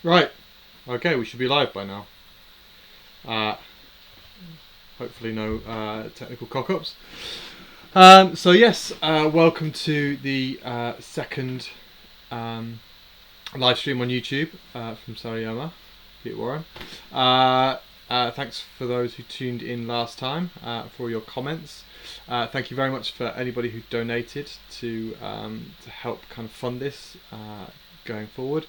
Right, okay, we should be live by now. Uh, Hopefully no technical cock-ups. So yes, welcome to the second live stream on YouTube from Sariyama, Peter Warren. Thanks for those who tuned in last time for your comments. Thank you very much for anybody who donated to help kind of fund this going forward.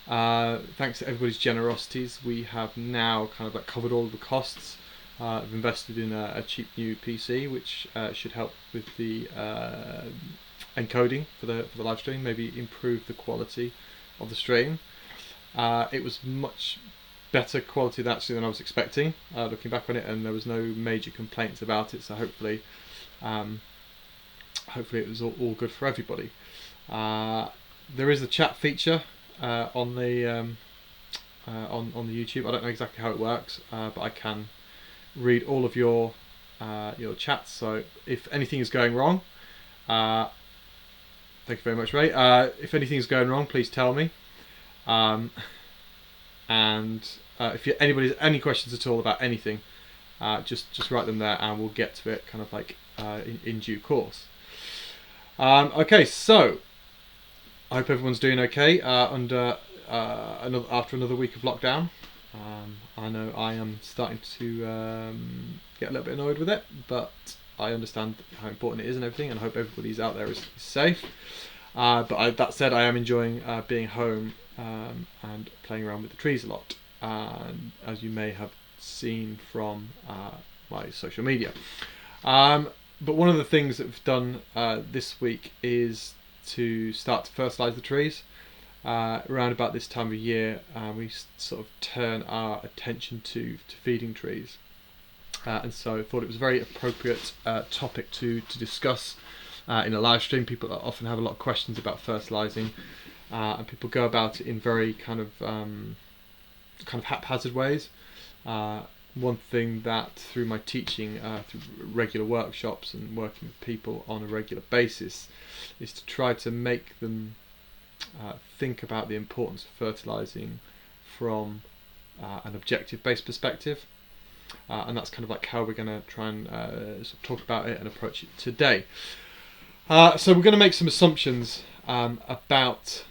Thanks to everybody's generosities, we have now kind of like covered all of the costs. I've invested in a cheap new PC, which should help with the encoding for the live stream, maybe improve the quality of the stream. It was much better quality actually than I was expecting, looking back on it, and there was no major complaints about it. So hopefully it was all good for everybody. There is a chat feature on the on the YouTube. I don't know exactly how it works, but I can read all of your chats. So if anything is going wrong, thank you very much, Ray. If anything is going wrong, please tell me. And if anybody has any questions at all about anything, just write them there, and we'll get to it kind of like in due course. Okay, so I hope everyone's doing okay after another week of lockdown. I know I am starting to get a little bit annoyed with it, but I understand how important it is and everything, and I hope everybody's out there is safe. That said, I am enjoying being home and playing around with the trees a lot, as you may have seen from my social media. But one of the things that we've done this week is to start to fertilise the trees. Around about this time of year, we sort of turn our attention to feeding trees, and so I thought it was a very appropriate topic to discuss in a live stream. People often have a lot of questions about fertilising, and people go about it in very kind of haphazard ways. One thing that through my teaching, through regular workshops and working with people on a regular basis, is to try to make them think about the importance of fertilising from an objective-based perspective, and that's kind of like how we're going to try and sort of talk about it and approach it today. So we're going to make some assumptions about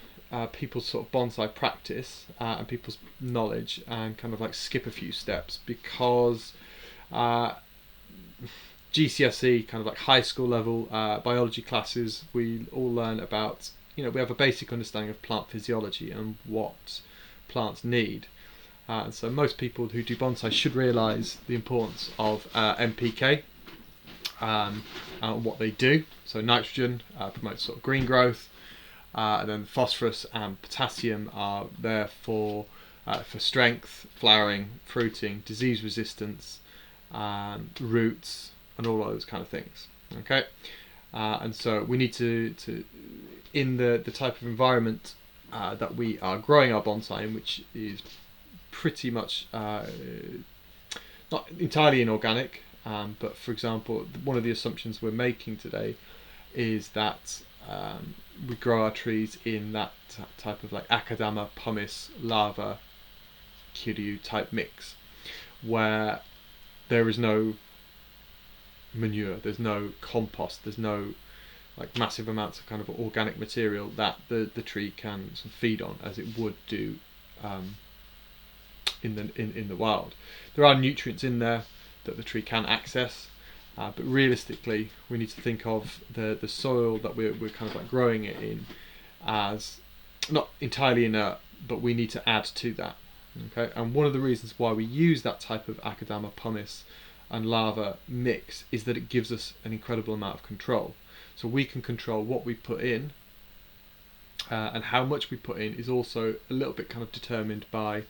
people's sort of bonsai practice and people's knowledge, and kind of like skip a few steps, because GCSE, kind of like high school level biology classes, we all learn about, we have a basic understanding of plant physiology and what plants need. And so most people who do bonsai should realise the importance of NPK and what they do. So nitrogen promotes sort of green growth, and then phosphorus and potassium are there for strength, flowering, fruiting, disease resistance, roots, and all those kind of things. Okay, and so we need to in the type of environment that we are growing our bonsai in, which is pretty much not entirely inorganic, but for example, one of the assumptions we're making today is that we grow our trees in that type of like akadama, pumice, lava, kiryu type mix, where there is no manure, there's no compost, there's no like massive amounts of kind of organic material that the tree can sort of feed on as it would do in the wild. There are nutrients in there that the tree can access, but realistically we need to think of the soil that we're kind of like growing it in as not entirely inert, but we need to add to that. Okay, and one of the reasons why we use that type of akadama, pumice and lava mix is that it gives us an incredible amount of control. So we can control what we put in, and how much we put in is also a little bit kind of determined by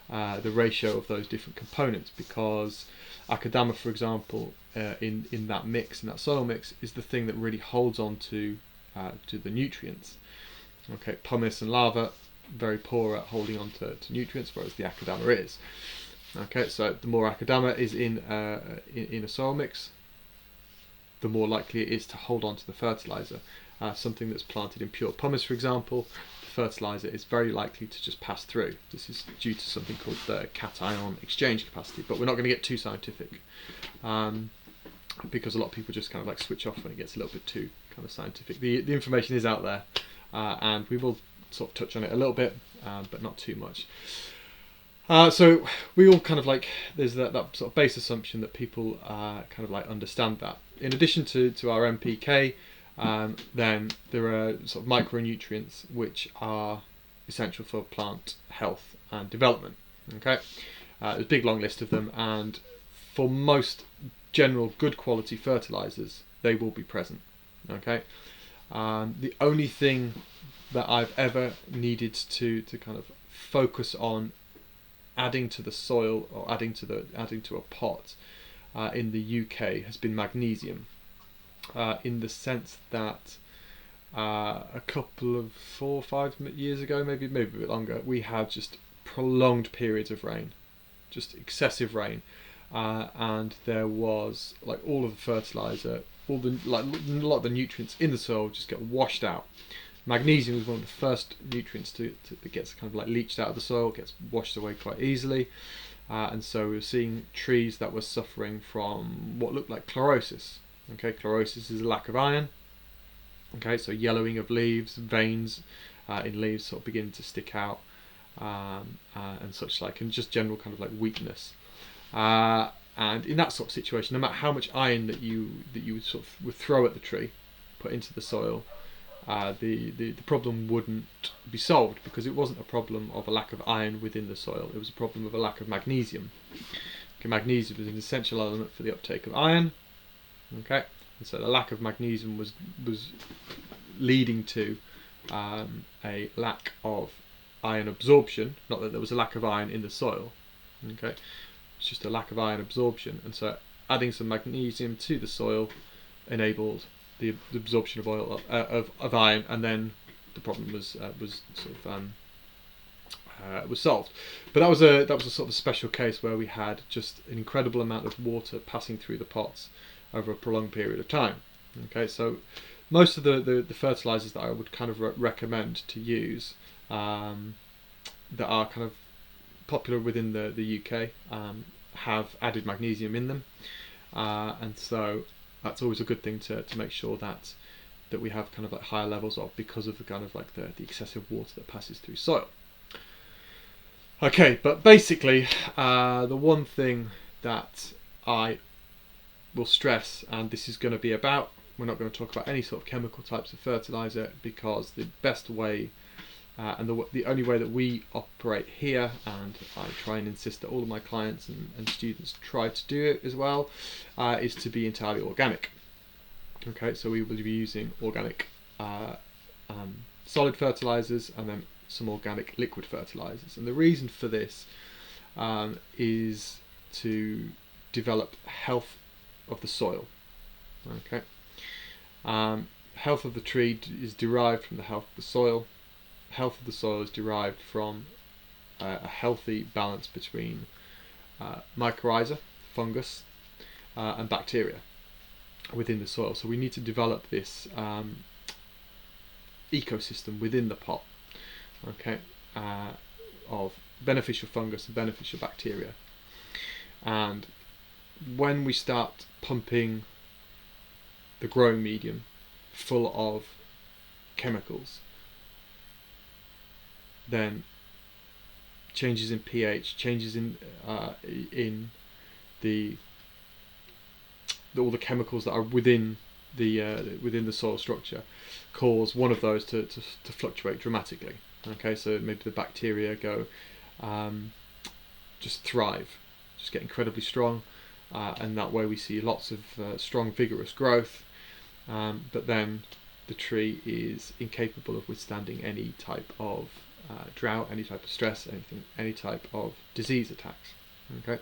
the ratio of those different components, because akadama, for example, in that mix, in that soil mix, is the thing that really holds on to the nutrients. Okay, pumice and lava, very poor at holding on to nutrients, whereas the akadama is. Okay, so the more akadama is in a soil mix, the more likely it is to hold on to the fertilizer. something that's planted in pure pumice, for example, the fertilizer is very likely to just pass through. This is due to something called the cation exchange capacity, but we're not going to get too scientific, because a lot of people just kind of like switch off when it gets a little bit too kind of scientific. The information is out there, and we will sort of touch on it a little bit, but not too much. So we all kind of like, there's that sort of base assumption that people kind of like understand that. In addition to our NPK, then there are sort of micronutrients which are essential for plant health and development. Okay, there's a big long list of them, and for most general good quality fertilizers, they will be present. Okay, the only thing that I've ever needed to kind of focus on adding to the soil or adding to a pot in the UK has been magnesium, in the sense that a couple of 4 or 5 years ago, maybe a bit longer, we had just prolonged periods of rain, just excessive rain, and there was like all of the fertilizer, a lot of the nutrients in the soil just get washed out. Magnesium is one of the first nutrients that gets kind of like leached out of the soil, gets washed away quite easily, and so we were seeing trees that were suffering from what looked like chlorosis. Okay, chlorosis is a lack of iron. Okay, so yellowing of leaves, veins in leaves sort of beginning to stick out, and such like, and just general kind of like weakness. And in that sort of situation, no matter how much iron that you would throw at the tree, put into the soil, the problem wouldn't be solved, because it wasn't a problem of a lack of iron within the soil, it was a problem of a lack of magnesium. Okay, magnesium is an essential element for the uptake of iron. Okay, and so the lack of magnesium was leading to a lack of iron absorption, not that there was a lack of iron in the soil. Okay, it's just a lack of iron absorption, and so adding some magnesium to the soil enabled the absorption of oil of iron, and then the problem was solved. But that was a sort of a special case where we had just an incredible amount of water passing through the pots over a prolonged period of time. Okay, so most of the fertilizers that I would kind of recommend to use, that are kind of popular within the UK, have added magnesium in them, and so that's always a good thing to make sure that we have kind of like higher levels of, because of the kind of like the excessive water that passes through soil. Okay, but basically the one thing that I will stress, and this is going to be about, we're not going to talk about any sort of chemical types of fertilizer, because the best way and the only way that we operate here, and I try and insist that all of my clients and students try to do it as well, is to be entirely organic. Okay, so we will be using organic solid fertilizers, and then some organic liquid fertilizers. And the reason for this is to develop health of the soil. Okay, health of the tree is derived from the health of the soil. Health of the soil is derived from a healthy balance between mycorrhiza, fungus, and bacteria within the soil. So we need to develop this ecosystem within the pot, okay, of beneficial fungus and beneficial bacteria. And when we start pumping the growing medium full of chemicals, then changes in pH, changes in all the chemicals that are within the soil structure cause one of those to fluctuate dramatically. Okay, so maybe the bacteria go just thrive, just get incredibly strong, and that way we see lots of strong, vigorous growth. But then the tree is incapable of withstanding any type of drought, any type of stress, any type of disease attacks. Okay,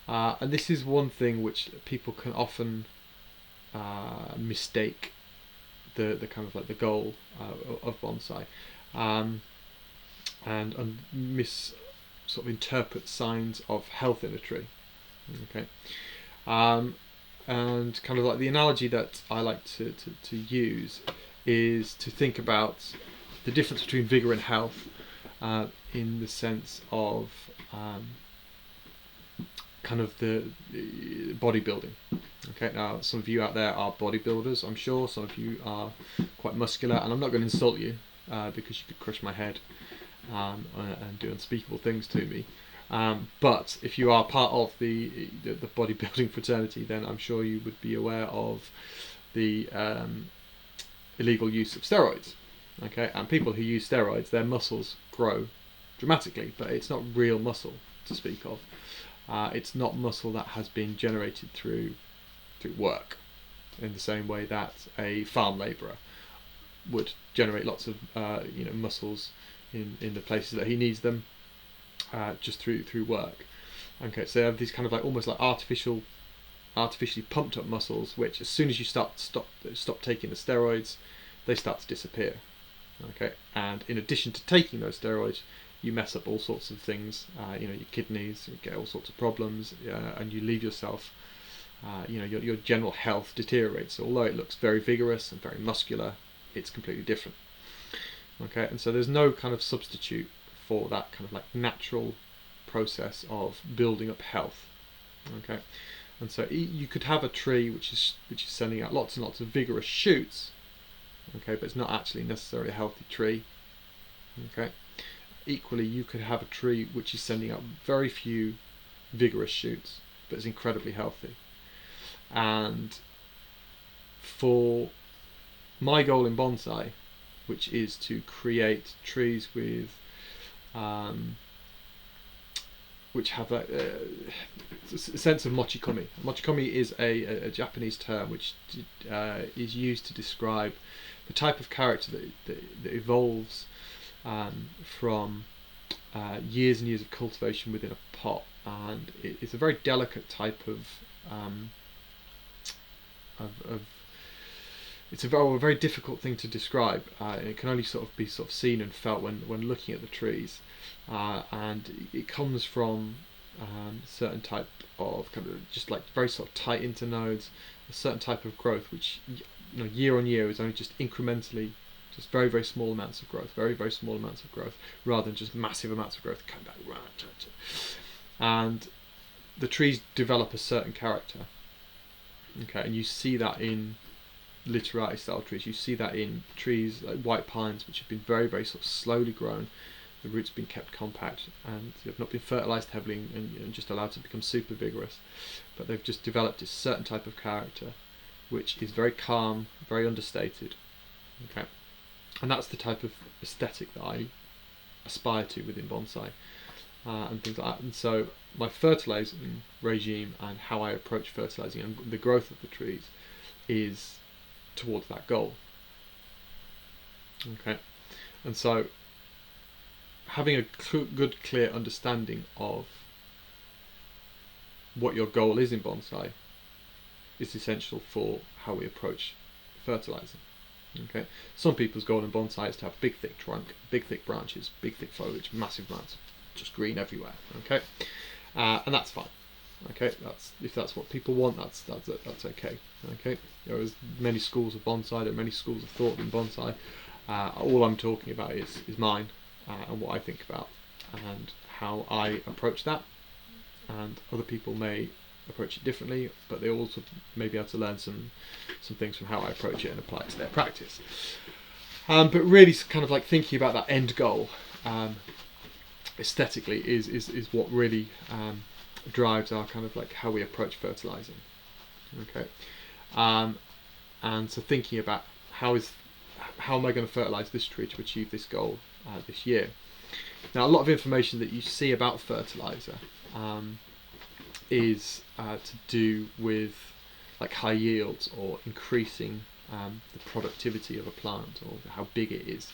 and this is one thing which people can often mistake the kind of like the goal of bonsai, and sort of interpret signs of health in a tree. Okay, and kind of like the analogy that I like to use is to think about the difference between vigour and health, in the sense of kind of the bodybuilding. Okay, now some of you out there are bodybuilders, I'm sure. Some of you are quite muscular, and I'm not going to insult you because you could crush my head and do unspeakable things to me. But if you are part of the bodybuilding fraternity, then I'm sure you would be aware of the illegal use of steroids. Okay, and people who use steroids, their muscles grow dramatically, but it's not real muscle to speak of. It's not muscle that has been generated through work, in the same way that a farm labourer would generate lots of muscles in the places that he needs them, just through work. Okay, so they have these kind of like almost like artificially pumped up muscles, which as soon as you stop taking the steroids, they start to disappear. Okay, and in addition to taking those steroids, you mess up all sorts of things. Your kidneys, you get all sorts of problems, and you leave yourself. Your general health deteriorates. So although it looks very vigorous and very muscular, it's completely different. Okay, and so there's no kind of substitute for that kind of like natural process of building up health. Okay, and so you could have a tree which is sending out lots and lots of vigorous shoots. Okay, but it's not actually necessarily a healthy tree. Okay, equally you could have a tree which is sending out very few vigorous shoots, but is incredibly healthy. And for my goal in bonsai, which is to create trees with which have a sense of mochikomi. Mochikomi is a Japanese term which is used to describe the type of character that evolves from years and years of cultivation within a pot, and it's a very delicate type of it's a very difficult thing to describe. It can only sort of be seen and felt when looking at the trees, and it comes from a certain type of kind of just like very sort of tight internodes, a certain type of growth which year on year is only just incrementally, just very, very small amounts of growth, very, very small amounts of growth, rather than just massive amounts of growth come back. And the trees develop a certain character. Okay, and you see that in literati style trees. You see that in trees like white pines, which have been very, very sort of slowly grown. The roots have been kept compact and they've not been fertilised heavily and just allowed to become super vigorous. But they've just developed a certain type of character, which is very calm, very understated. Okay, and that's the type of aesthetic that I aspire to within bonsai, and things like that. And so my fertilising regime and how I approach fertilising and the growth of the trees is towards that goal. Okay, and so having a good, clear understanding of what your goal is in bonsai is essential for how we approach fertilising. Okay, some people's goal in bonsai is to have a big thick trunk, big thick branches, big thick foliage, massive amounts of just green everywhere. Okay, and that's fine. Okay, if that's what people want, that's okay. Okay, there are many schools of bonsai, there are many schools of thought in bonsai. All I'm talking about is mine, and what I think about and how I approach that. And other people may approach it differently, but they also may be able to learn some things from how I approach it and apply it to their practice. But really, kind of like thinking about that end goal aesthetically is what really drives our kind of like how we approach fertilizing. Okay, and so thinking about how am I going to fertilize this tree to achieve this goal this year. Now, a lot of information that you see about fertilizer is to do with like high yields or increasing the productivity of a plant or how big it is.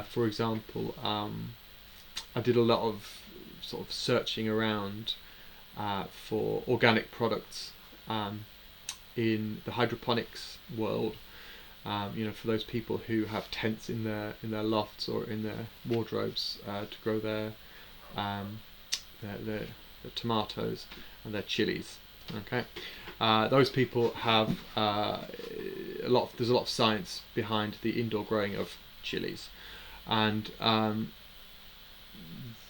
For example, I did a lot of sort of searching around for organic products in the hydroponics world. For those people who have tents in their lofts or in their wardrobes to grow their tomatoes and their chilies. Okay, those people have a there's a lot of science behind the indoor growing of chilies, and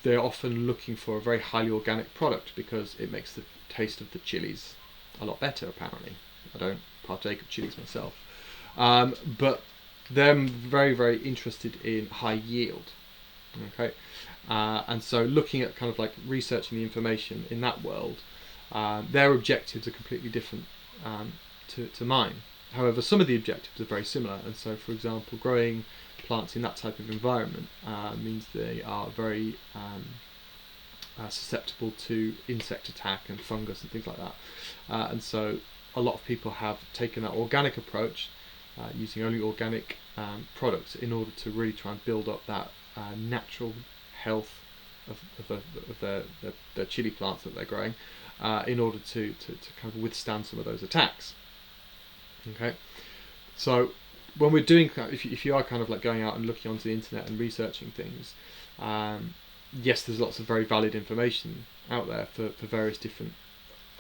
they're often looking for a very highly organic product because it makes the taste of the chilies a lot better. Apparently, I don't partake of chilies myself, but they're very, very interested in high yield. Okay, and so looking at kind of like researching the information in that world, their objectives are completely different to mine. However, some of the objectives are very similar, and so, for example, growing plants in that type of environment means they are very susceptible to insect attack and fungus and things like that. And so a lot of people have taken that organic approach, using only organic products in order to really try and build up that natural health of their chili plants that they're growing, in order to kind of withstand some of those attacks. Okay, so when we're doing, if you are kind of like going out and looking onto the internet and researching things, yes, there's lots of very valid information out there for various different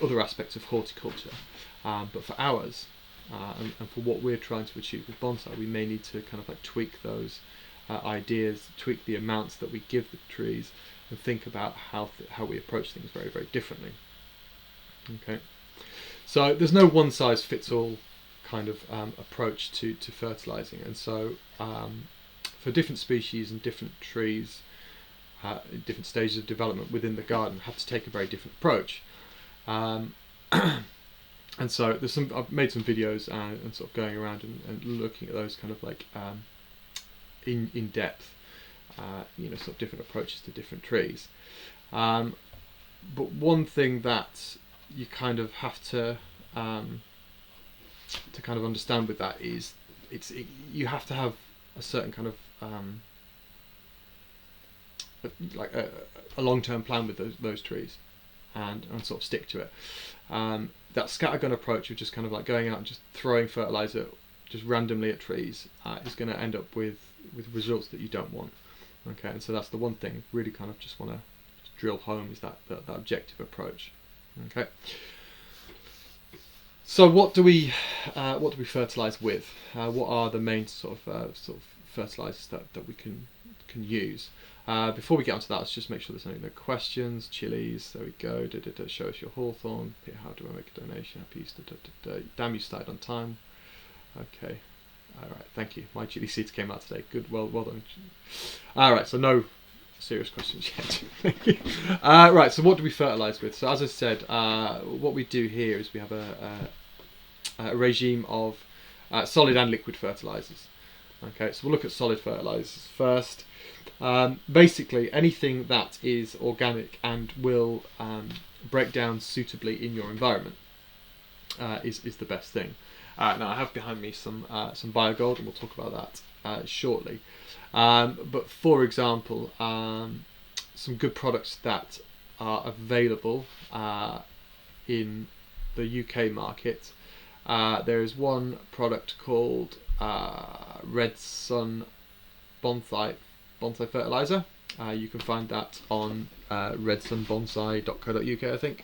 other aspects of horticulture, but for ours, and for what we're trying to achieve with bonsai, we may need to kind of like tweak those ideas, tweak the amounts that we give the trees, and think about how we approach things very, very differently. Okay, so there's no one size fits all kind of approach to fertilizing, and so for different species and different trees, different stages of development within the garden, have to take a very different approach. And so there's I've made some videos and sort of going around and looking at those kind of like in depth, sort of different approaches to different trees. But one thing that you kind of have to kind of understand with that is you have to have a certain kind of like a long-term plan with those trees, and sort of stick to it. That scattergun approach of just kind of like going out and just throwing fertilizer just randomly at trees is going to end up with results that you don't want. Okay, and so that's the one thing really kind of just want to drill home, is that objective approach. Okay, so what do we fertilize with? What are the main sort of fertilizers that we can use? Before we get onto that, let's just make sure there's no questions. Chilies, there we go. Show us your hawthorn. How do I make a donation? Happy Easter. Damn, you started on time. Okay. All right. Thank you. My chili seeds came out today. Good. Well done. All right. So no serious questions yet. Thank you. Right. So what do we fertilize with? So as I said, what we do here is we have a regime of solid and liquid fertilizers. Okay. So we'll look at solid fertilizers first. Basically, anything that is organic and will break down suitably in your environment is the best thing. Now I have behind me some biogold, and we'll talk about that shortly. But for example, some good products that are available in the UK market. There is one product called Red Sun Bonsai fertilizer. You can find that on redsunbonsai.co.uk, I think,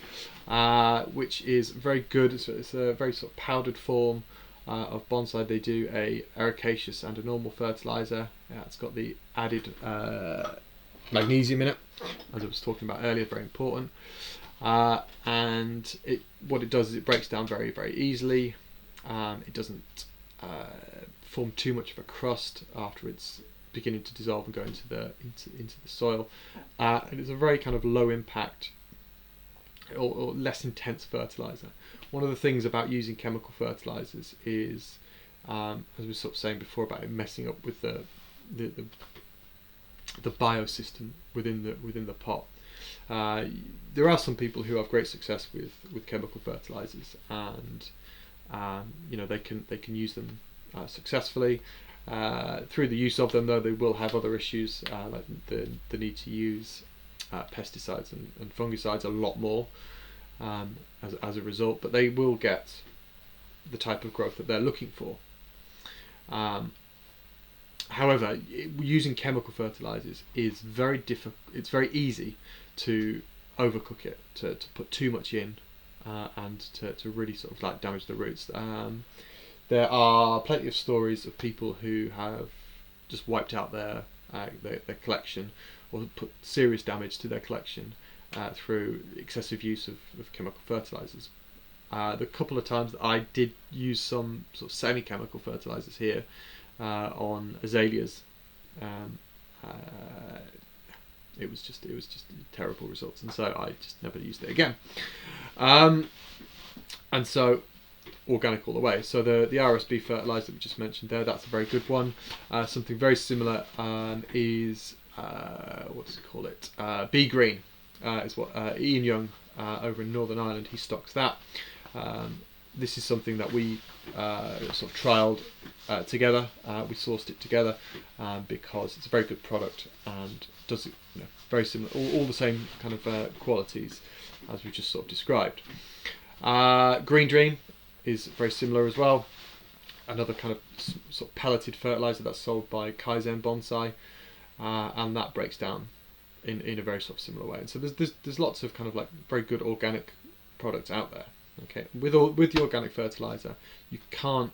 which is very good. It's a very sort of powdered form of bonsai. They do a ericaceous and a normal fertilizer. It's got the added magnesium in it, as I was talking about earlier, very important. And what it does is it breaks down very, very easily. It doesn't form too much of a crust after it's beginning to dissolve and go into the soil, and it's a very kind of low impact or less intense fertilizer. One of the things about using chemical fertilizers is, as we were sort of saying before, about it messing up with the biosystem within the pot. There are some people who have great success with chemical fertilizers, and they can use them successfully. Through the use of them, though, they will have other issues, like the need to use pesticides and fungicides a lot more as a result, but they will get the type of growth that they're looking for. However, using chemical fertilizers is very difficult. It's very easy to overcook it, to put too much in, and to really sort of like damage the roots. There are plenty of stories of people who have just wiped out their collection, or put serious damage to their collection through excessive use of chemical fertilizers. The couple of times that I did use some sort of semi-chemical fertilizers here on azaleas, it was just terrible results, and so I just never used it again. And so organic all the way. So the RSB fertilizer that we just mentioned there, that's a very good one. Something very similar is what does he call it? Bee Green is what Ian Young over in Northern Ireland, he stocks that. This is something that we sort of trialled together. We sourced it together because it's a very good product and does it, very similar, all the same kind of qualities as we just sort of described. Green Dream is very similar as well. Another kind of sort of pelleted fertilizer that's sold by Kaizen Bonsai, and that breaks down in a very sort of similar way. And so there's lots of kind of like very good organic products out there. Okay, with the organic fertilizer, you can't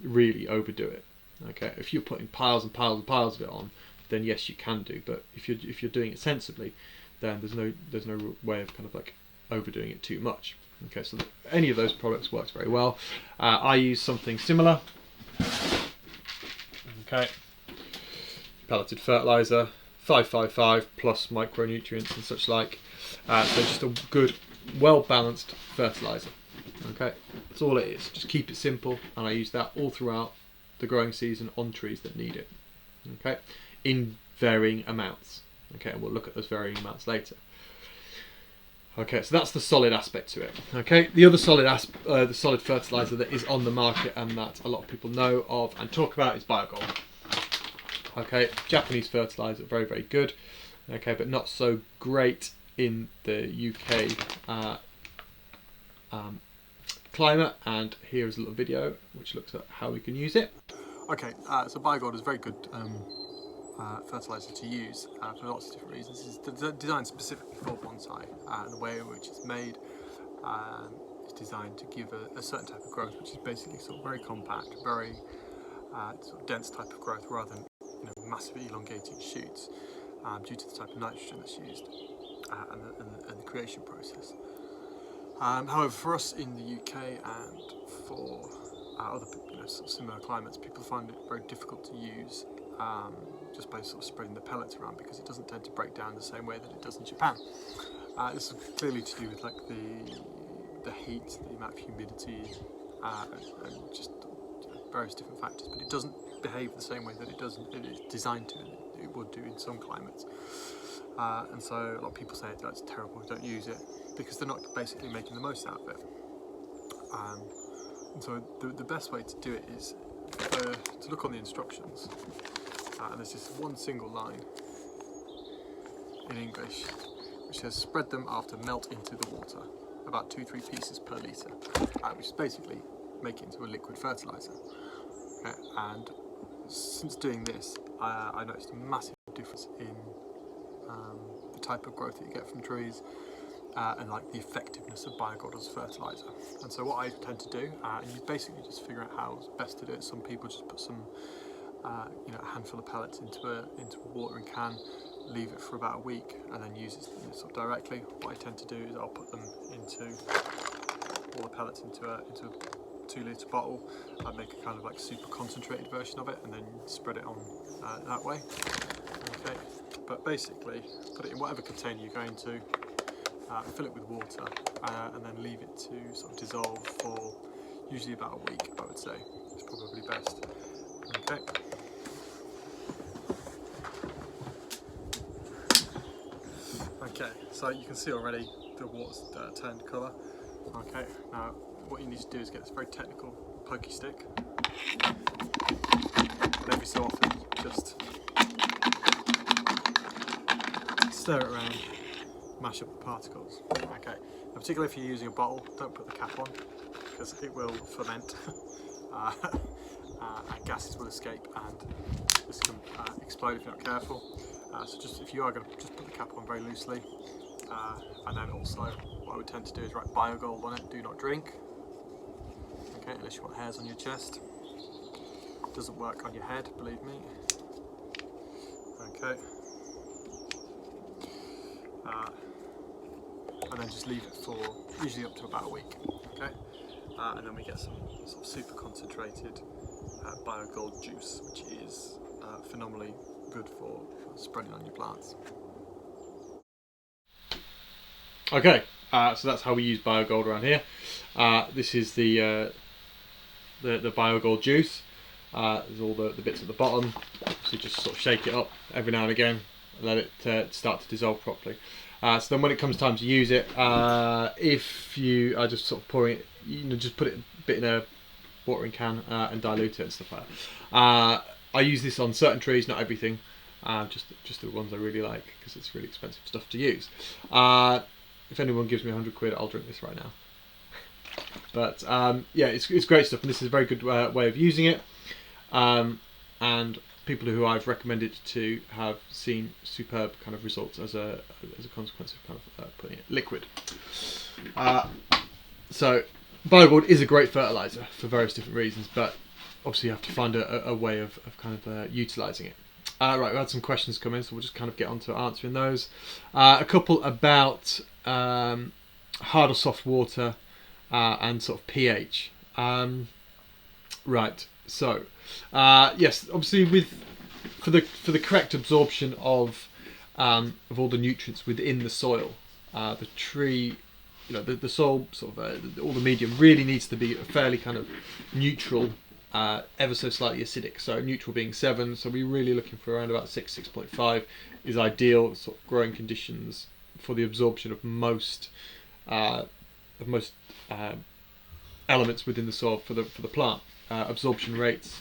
really overdo it. Okay, if you're putting piles and piles and piles of it on, then yes, you can do. But if you're doing it sensibly, then there's no way of kind of like overdoing it too much. Okay, so any of those products works very well. I use something similar. Okay, pelleted fertilizer, 555 plus micronutrients and such like. So just a good, well-balanced fertilizer. Okay, that's all it is. Just keep it simple, and I use that all throughout the growing season on trees that need it. Okay, in varying amounts. Okay, and we'll look at those varying amounts later. Okay, so that's the solid aspect to it. Okay, the other solid the solid fertilizer that is on the market and that a lot of people know of and talk about is Vigor. Okay, Japanese fertilizer, very, very good. Okay, but not so great in the UK climate, and here is a little video which looks at how we can use it. Okay, so Vigor is very good fertilizer to use for lots of different reasons. It's designed specifically for bonsai, and the way in which it's made is designed to give a certain type of growth, which is basically sort of very compact, very sort of dense type of growth, rather than massively elongated shoots, due to the type of nitrogen that's used and the creation process. However, for us in the UK and for other sort of similar climates, people find it very difficult to use just by sort of spreading the pellets around, because it doesn't tend to break down the same way that it does in Japan. This is clearly to do with like the heat, the amount of humidity, and just various different factors. But it doesn't behave the same way that it is designed to, and it would do in some climates. And so a lot of people say that's terrible, don't use it, because they're not basically making the most out of it. And so the best way to do it is to look on the instructions, and there's just one single line in English which says spread them after melt into the water, about 2-3 pieces per litre, which is basically make it into a liquid fertiliser. Okay, and since doing this, I noticed a massive difference in the type of growth that you get from trees, and like the effectiveness of Vigor as a fertiliser. And so what I tend to do, and you basically just figure out how best to do it. Some people just put some a handful of pellets into a watering can, leave it for about a week, and then use it sort of directly. What I tend to do is I'll put them into all the pellets into a 2-litre bottle. I make a kind of like super concentrated version of it, and then spread it on that way. Okay, but basically put it in whatever container you're going to, fill it with water, and then leave it to sort of dissolve for usually about a week. I would say it's probably best. Okay. Okay, so you can see already the water's turned colour. Okay, now what you need to do is get this very technical pokey stick, and every so often just stir it around, mash up the particles. Okay, now particularly if you're using a bottle, don't put the cap on, because it will ferment and gases will escape, and this can explode if you're not careful. So just if you are going to just put the cap on very loosely, and then also what I would tend to do is write BioGold on it, do not drink. Okay, Okay, unless you want hairs on your chest. Doesn't work on your head, believe me. Okay. And then just leave it for usually up to about a week. Okay. And then we get some sort of super concentrated biogold juice, which is phenomenally good for spreading on your plants. Okay, so that's how we use biogold around here. This is the biogold juice. There's all the bits at the bottom, so you just sort of shake it up every now and again and let it start to dissolve properly. So then when it comes time to use it, if you are just sort of pouring it, just put it a bit in a watering can and dilute it and stuff like that. I use this on certain trees, not everything, just the ones I really like, because it's really expensive stuff to use. If anyone gives me 100 quid, I'll drink this right now. But yeah, it's great stuff, and this is a very good way of using it. And people who I've recommended to have seen superb kind of results as a consequence of kind of putting it liquid. So biogold is a great fertilizer for various different reasons, but obviously you have to find a way of kind of utilising it. Right, we had some questions come in, so we'll just kind of get on to answering those. A couple about hard or soft water and sort of pH. Right, so yes, obviously for the correct absorption of all the nutrients within the soil, the tree, the soil sort of all the medium really needs to be a fairly kind of neutral, ever so slightly acidic. So neutral being 7, so we're really looking for around about 6.5 is ideal sort of growing conditions for the absorption of most elements within the soil for the plant. Absorption rates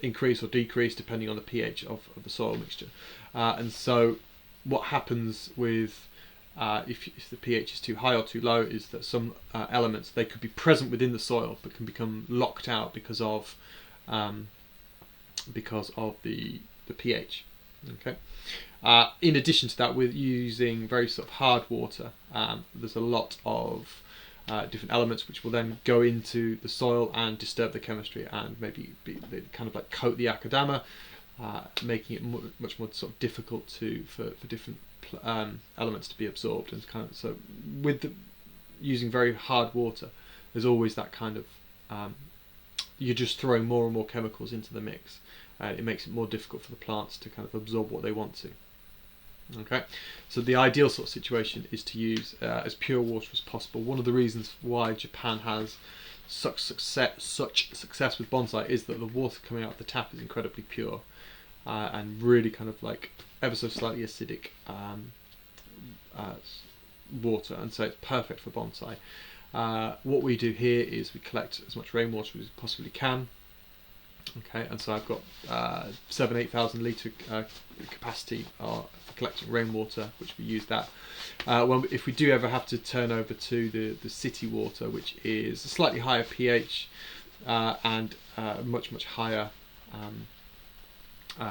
increase or decrease depending on the pH of the soil mixture, and so what happens with if the pH is too high or too low is that some elements, they could be present within the soil but can become locked out because of the pH. Okay. In addition to that, we're using very sort of hard water. There's a lot of different elements which will then go into the soil and disturb the chemistry and maybe they kind of like coat the akadama, making it much more sort of difficult for different elements to be absorbed. And kind of, so with using very hard water, there's always that kind of you're just throwing more and more chemicals into the mix. It makes it more difficult for the plants to kind of absorb what they want to. Okay, so the ideal sort of situation is to use as pure water as possible. One of the reasons why Japan has such success with bonsai is that the water coming out of the tap is incredibly pure and really kind of like ever so slightly acidic water, and so it's perfect for bonsai. What we do here is we collect as much rainwater as we possibly can. Okay, and so I've got 7,000-8,000 litre capacity for collecting rainwater, which we use that. If we do ever have to turn over to the city water, which is a slightly higher pH and much higher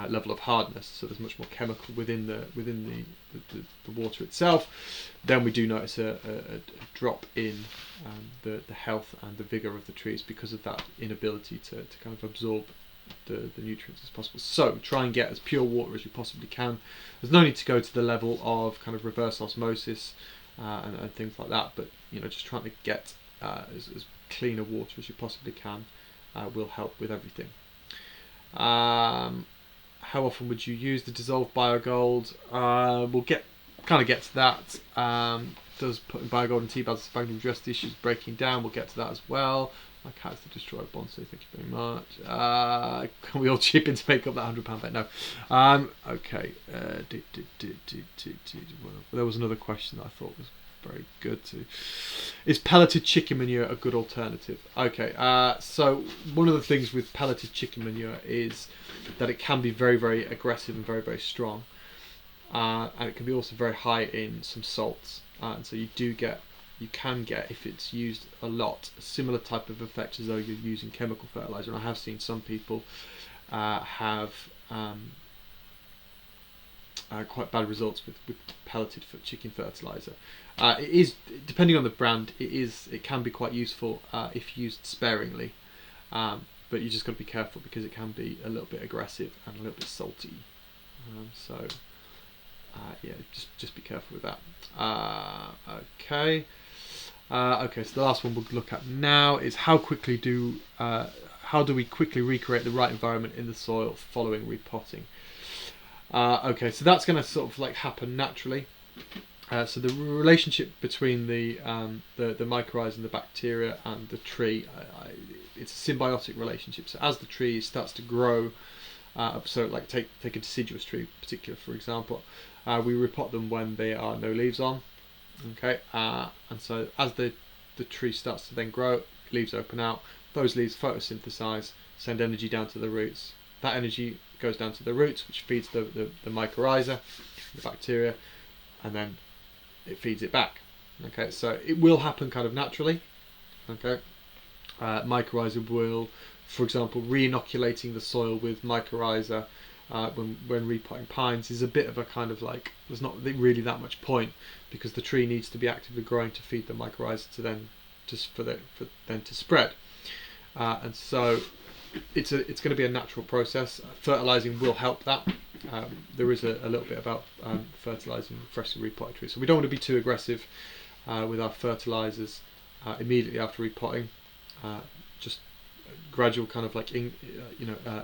level of hardness, so there's much more chemical within the water itself, then we do notice a drop in the health and the vigor of the trees because of that inability to kind of absorb the nutrients as possible. So try and get as pure water as you possibly can. There's no need to go to the level of kind of reverse osmosis and things like that, but just trying to get as clean a water as you possibly can will help with everything. How often would you use the dissolved biogold? We'll get to that. Does putting biogold in tea bags address the issues breaking down? We'll get to that as well. My cat's the destroyer of bonsai, thank you very much. Can we all chip in to make up that £100 bet? No. Okay. There was another question that I thought was very good too. Is pelleted chicken manure a good alternative? Okay, so one of the things with pelleted chicken manure is that it can be very aggressive and very strong, and it can be also very high in some salts, and so you can get, if it's used a lot, a similar type of effect as though you're using chemical fertilizer. And I have seen some people have quite bad results with pelleted chicken fertilizer. It is, depending on the brand, it can be quite useful if used sparingly, but you just got to be careful because it can be a little bit aggressive and a little bit salty. Yeah, just be careful with that. Okay. Okay, so the last one we'll look at now is how do we quickly recreate the right environment in the soil following repotting. Okay, so that's going to sort of like happen naturally. So the relationship between the mycorrhiza and the bacteria and the tree, it's a symbiotic relationship. So as the tree starts to grow, so like take a deciduous tree in particular, for example, we repot them when there are no leaves on. Okay, and so as the tree starts to then grow, leaves open out, those leaves photosynthesize, send energy down to the roots. That energy goes down to the roots, which feeds the mycorrhiza, the bacteria, and then it feeds it back. Okay, so it will happen kind of naturally. Okay, mycorrhiza will, for example, re-inoculating the soil with mycorrhiza when repotting pines is a bit of a kind of like, there's not really that much point because the tree needs to be actively growing to feed the mycorrhiza to then for then to spread, and so it's going to be a natural process. Fertilizing will help that. There is a little bit about fertilizing freshly repotted trees, so we don't want to be too aggressive with our fertilizers immediately after repotting. Just gradual kind of like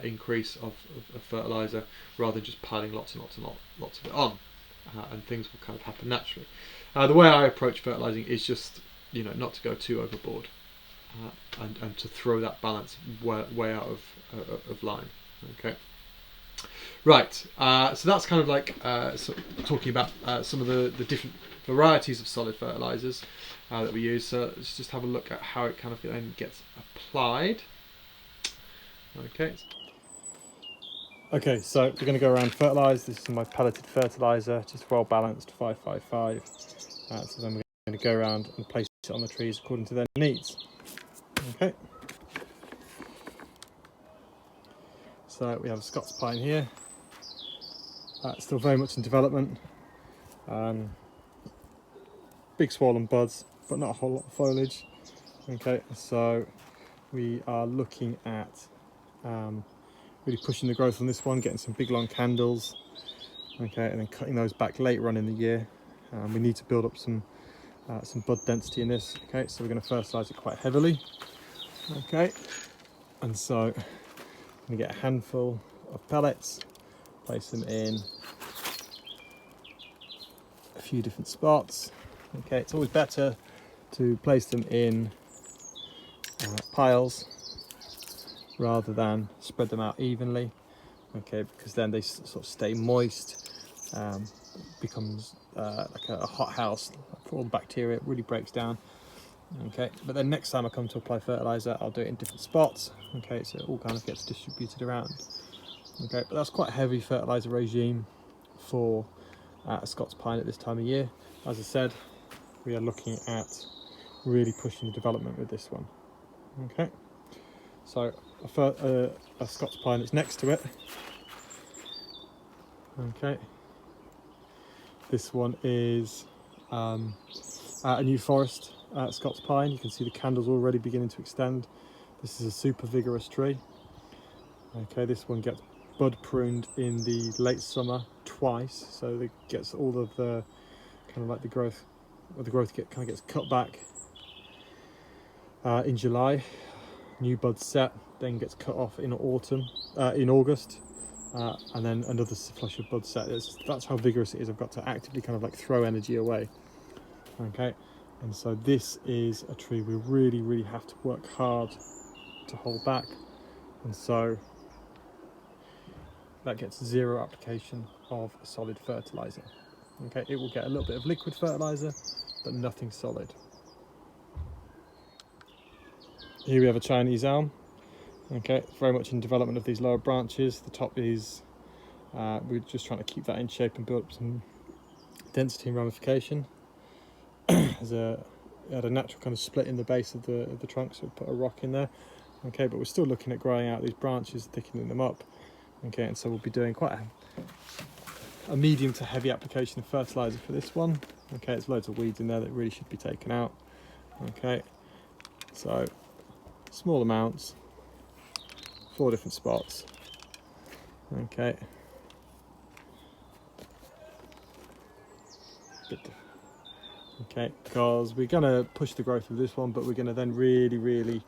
increase of fertilizer rather than just piling lots of it on, and things will kind of happen naturally. The way I approach fertilizing is just not to go too overboard, and to throw that balance way out of line. Okay, right, so that's kind of like talking about some of the different varieties of solid fertilizers that we use. So let's just have a look at how it kind of then gets applied. Okay, so we're going to go around fertilise. This is my pelleted fertilizer, just well balanced, 555. So then we're going to go around and place it on the trees according to their needs. Okay. So we have a Scots pine here. Still very much in development. Big swollen buds, but not a whole lot of foliage. Okay, so we are looking at really pushing the growth on this one, getting some big long candles, okay, and then cutting those back later on in the year. We need to build up some bud density in this. Okay, so we're going to fertilise it quite heavily. Okay, and so I'm going to get a handful of pellets, place them in a few different spots. Okay, it's always better to place them in piles rather than spread them out evenly, okay, because then they sort of stay moist, becomes like a hot house for all the bacteria. It really breaks down. Okay, but then next time I come to apply fertilizer, I'll do it in different spots. Okay, so it all kind of gets distributed around. Okay, but that's quite a heavy fertilizer regime for a Scots pine at this time of year. As I said, we are looking at really pushing the development with this one. Okay, so a Scots pine that's next to it. Okay, this one is a New Forest Scots pine. You can see the candles already beginning to extend. This is a super vigorous tree. Okay, this one gets bud pruned in the late summer twice, so it gets all of the kind of like the growth kind of gets cut back in July. New buds set, then gets cut off in autumn, in August, and then another flush of buds set. That's how vigorous it is. I've got to actively kind of like throw energy away. Okay, and so this is a tree we really have to work hard to hold back, and so that gets zero application of a solid fertilizer. Okay, it will get a little bit of liquid fertilizer, but nothing solid. Here we have a Chinese elm. Okay, very much in development of these lower branches. The top is, we're just trying to keep that in shape and build up some density and ramification. It had a natural kind of split in the base of the trunk, so we put a rock in there. Okay, but we're still looking at growing out these branches, thickening them up. Okay, and so we'll be doing quite a medium to heavy application of fertilizer for this one. Okay, there's loads of weeds in there that really should be taken out. Okay, so small amounts, 4 different spots. Okay, okay, because we're going to push the growth of this one, but we're going to then really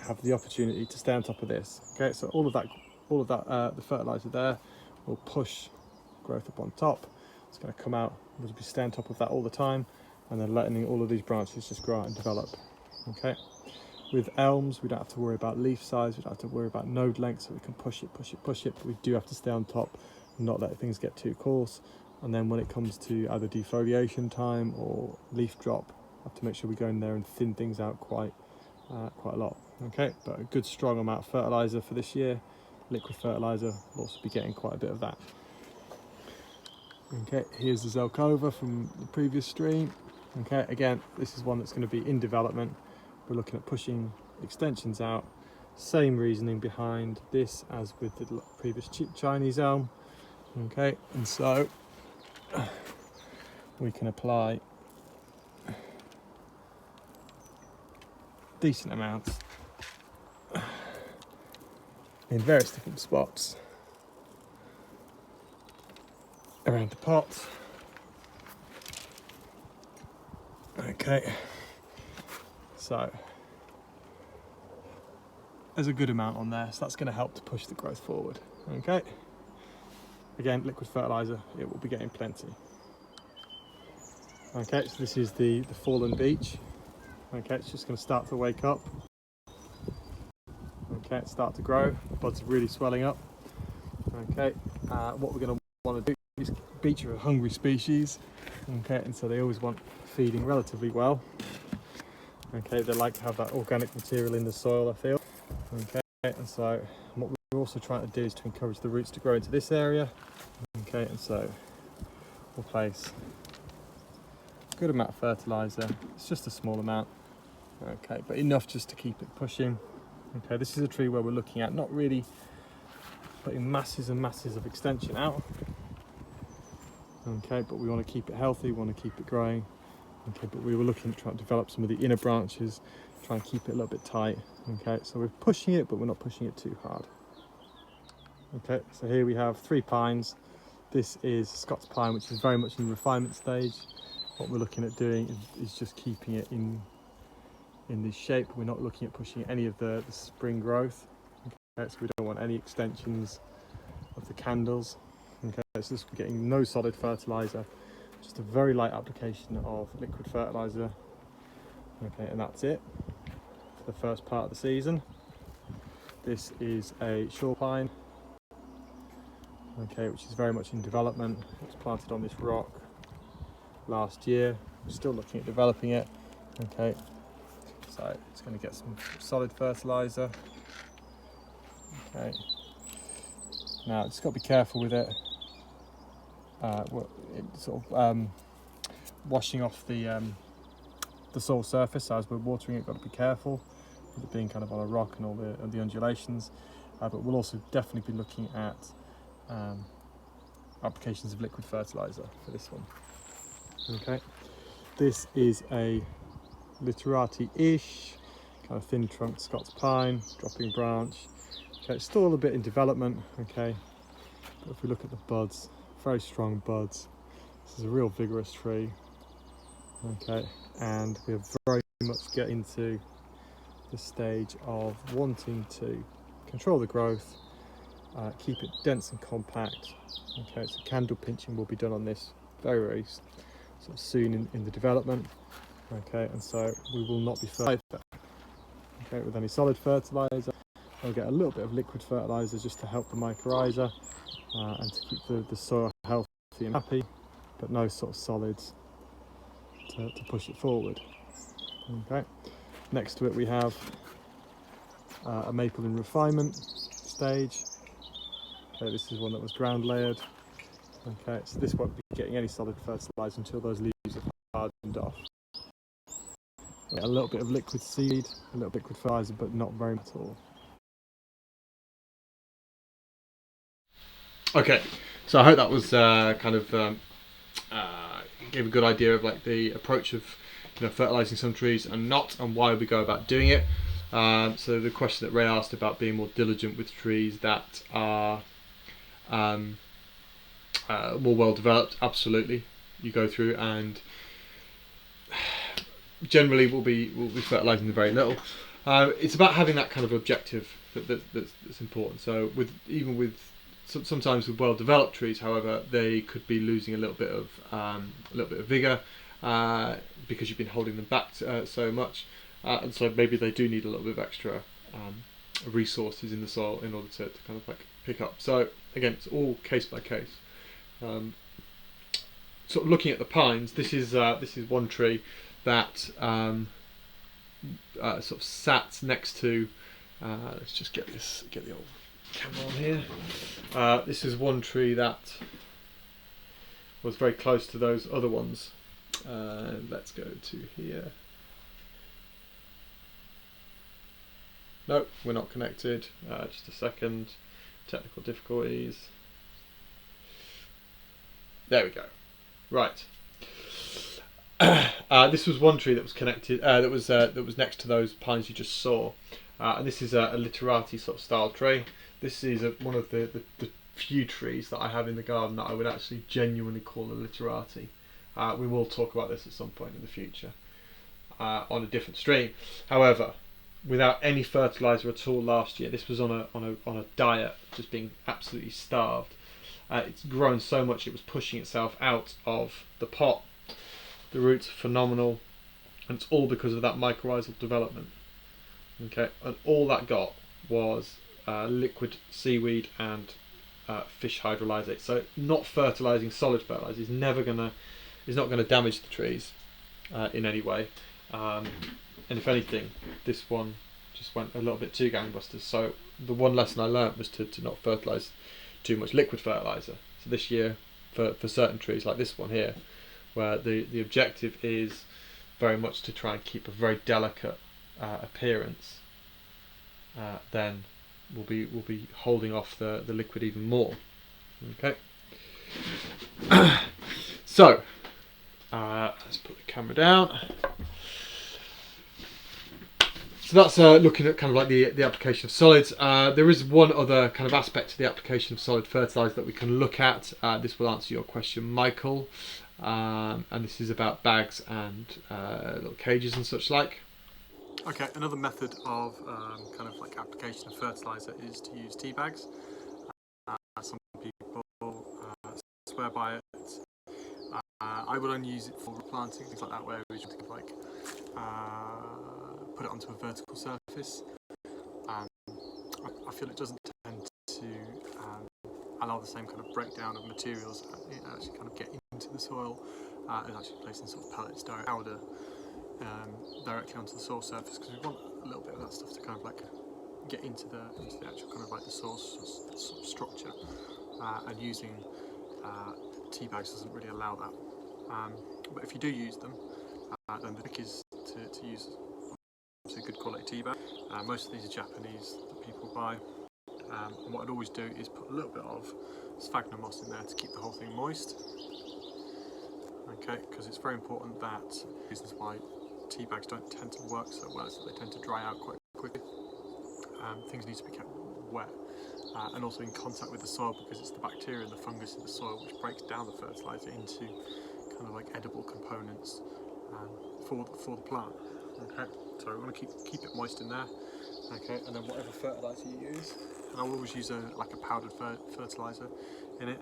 have the opportunity to stay on top of this. Okay, so all of that the fertilizer there will push growth up on top. It's going to come out, we'll be staying on top of that all the time, and then letting all of these branches just grow out and develop. Okay, with elms we don't have to worry about leaf size, we don't have to worry about node length, so we can push it, but we do have to stay on top and not let things get too coarse. And then when it comes to either defoliation time or leaf drop, we have to make sure we go in there and thin things out quite a lot. Okay, but a good strong amount of fertilizer for this year. Liquid fertilizer will also be getting quite a bit of that. Okay, here's the Zelkova from the previous stream. Okay, again, this is one that's going to be in development. We're looking at pushing extensions out. Same reasoning behind this as with the previous Chinese elm. Okay, and so we can apply decent amounts in various different spots around the pot. Okay, so there's a good amount on there, so that's going to help to push the growth forward. Okay, again, liquid fertilizer, it will be getting plenty. Okay, so this is the fallen beech. Okay, it's just going to start to wake up. Okay, start to grow, buds are really swelling up. Okay, what we're going to want to do is, beech are a hungry species. Okay, and so they always want feeding relatively well. Okay, they like to have that organic material in the soil, I feel. Okay, and so what we're also trying to do is to encourage the roots to grow into this area. Okay, and so we'll place a good amount of fertilizer. It's just a small amount. Okay, but enough just to keep it pushing. Okay, this is a tree where we're looking at not really putting masses and masses of extension out. Okay, but we want to keep it healthy, we want to keep it growing. Okay, but we were looking at trying to develop some of the inner branches, try and keep it a little bit tight. Okay, so we're pushing it, but we're not pushing it too hard. Okay, so here we have 3 pines. This is Scots pine, which is very much in the refinement stage. What we're looking at doing is just keeping it in this shape. We're not looking at pushing any of the spring growth. Okay, so we don't want any extensions of the candles. Okay, so this we're getting no solid fertilizer, just a very light application of liquid fertilizer. Okay, and that's it for the first part of the season. This is a shore pine, okay, which is very much in development. It was planted on this rock last year. We're still looking at developing it. Okay, so it's going to get some solid fertilizer. Okay, now just got to be careful with it. Washing off the soil surface. So as we're watering it, got to be careful with it being kind of on a rock and all the undulations. But we'll also definitely be looking at applications of liquid fertilizer for this one. Okay, this is a literati-ish kind of thin trunk Scots pine, dropping branch. Okay, it's still a bit in development. Okay, but if we look at the buds, very strong buds. This is a real vigorous tree. Okay, and we're very much getting to the stage of wanting to control the growth, keep it dense and compact. Okay, so candle pinching will be done on this very sort of soon in the development. Okay, and so we will not be okay with any solid fertilizer. I'll get a little bit of liquid fertilizer just to help the mycorrhiza and to keep the soil healthy and happy, but no sort of solids to push it forward. Okay, next to it we have a maple in refinement stage. Okay, this is one that was ground layered. Okay, so this won't be getting any solid fertilizer until those leaves are hardened off. A little bit of liquid seed, a little bit of liquid fertilizer, but not very much at all. Okay, So I hope that was gave a good idea of like the approach of fertilizing some trees and not, and why we go about doing it. So the question that Ray asked about being more diligent with trees that are more well developed, absolutely. You go through and generally we'll be fertilizing them very little. It's about having that kind of objective that's important. So sometimes with well-developed trees, however, they could be losing a little bit of vigor because you've been holding them back so much, and so maybe they do need a little bit of extra resources in the soil in order to kind of like pick up. So again, it's all case by case. Sort of looking at the pines, this is one tree that sort of sat next to. Let's just get the old camera on here. This is one tree that was very close to those other ones. Let's go to here. Nope, we're not connected. Just a second. Technical difficulties. There we go. Right. This was one tree that was connected. That was next to those pines you just saw. And this is a literati sort of style tree. This is one of the few trees that I have in the garden that I would actually genuinely call a literati. We will talk about this at some point in the future on a different stream. However, without any fertilizer at all last year, this was on a diet, just being absolutely starved. It's grown so much it was pushing itself out of the pot. The roots are phenomenal, and it's all because of that mycorrhizal development. Okay, and all that got was liquid seaweed and fish hydrolysate. So not fertilising solid fertilizer is not going to damage the trees in any way. And if anything, this one just went a little bit too gangbusters. So the one lesson I learnt was to not fertilise too much liquid fertiliser. So this year, for certain trees like this one here, where the objective is very much to try and keep a very delicate appearance, then we'll be holding off the liquid even more. Okay. So let's put the camera down. So that's looking at kind of like the application of solids. There is one other kind of aspect to the application of solid fertiliser that we can look at. This will answer your question, Michael. And this is about bags and little cages and such like. Okay, another method of kind of like application of fertiliser is to use tea bags. Some people swear by it. I would only use it for planting, things like that, where we just like put it onto a vertical surface. I feel it doesn't tend to allow the same kind of breakdown of materials actually kind of get into the soil as actually placing sort of pellets, direct powder directly onto the soil surface, because we want a little bit of that stuff to kind of like get into the actual kind of like the soil sort of structure, and using tea bags doesn't really allow that. But if you do use them, then the trick is to use a good quality tea bag. Most of these are Japanese that people buy. And what I'd always do is put a little bit of sphagnum moss in there to keep the whole thing moist. Okay, because it's very important that reasons why tea bags don't tend to work so well is that they tend to dry out quite quickly. Things need to be kept wet and also in contact with the soil, because it's the bacteria and the fungus in the soil which breaks down the fertiliser into kind of like edible components for the plant. Okay, so we want to keep it moist in there. Okay, and then whatever fertiliser you use, and I'll always use a powdered fertiliser in it.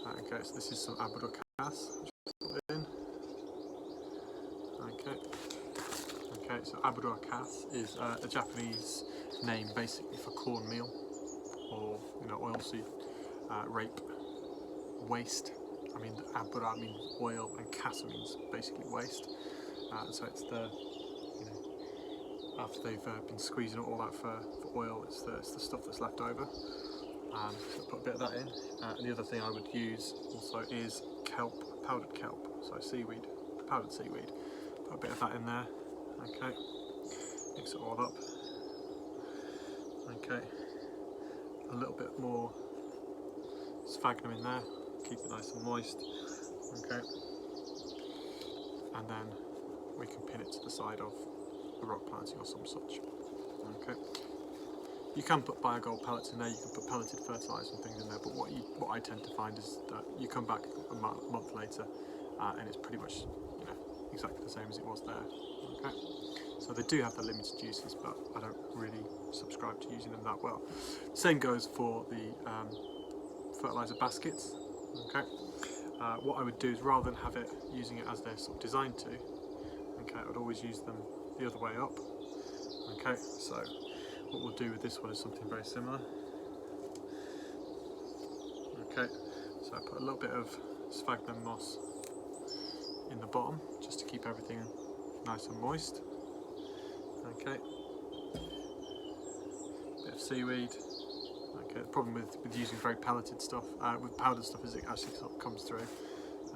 Okay, so this is some additives, which I put in. Okay, so additives is a Japanese name basically for cornmeal, or oilseed rape waste. I mean, abura means oil and kasa means basically waste. So it's the after they've been squeezing it all out for oil, it's the stuff that's left over. So put a bit of that in. And the other thing I would use also is kelp, powdered kelp, so seaweed, powdered seaweed. Put a bit of that in there. Okay, mix it all up. Okay, a little bit more sphagnum in there. keep it nice and moist. Okay, and then we can pin it to the side of a rock planting or some such. Okay. You can put biogold pellets in there, you can put pelleted fertilizer and things in there, but what I tend to find is that you come back a month later and it's pretty much, you know, exactly the same as it was there. Okay. So they do have the limited uses, but I don't really subscribe to using them that well. Same goes for the fertilizer baskets. Okay. What I would do is, rather than have it using it as they're sort of designed to, okay, I would always use them the other way up. Okay, so what we'll do with this one is something very similar. Okay, so I put a little bit of sphagnum moss in the bottom just to keep everything nice and moist. Okay, bit of seaweed. Okay, the problem with using very pelleted stuff, with powdered stuff, is it actually sort of comes through.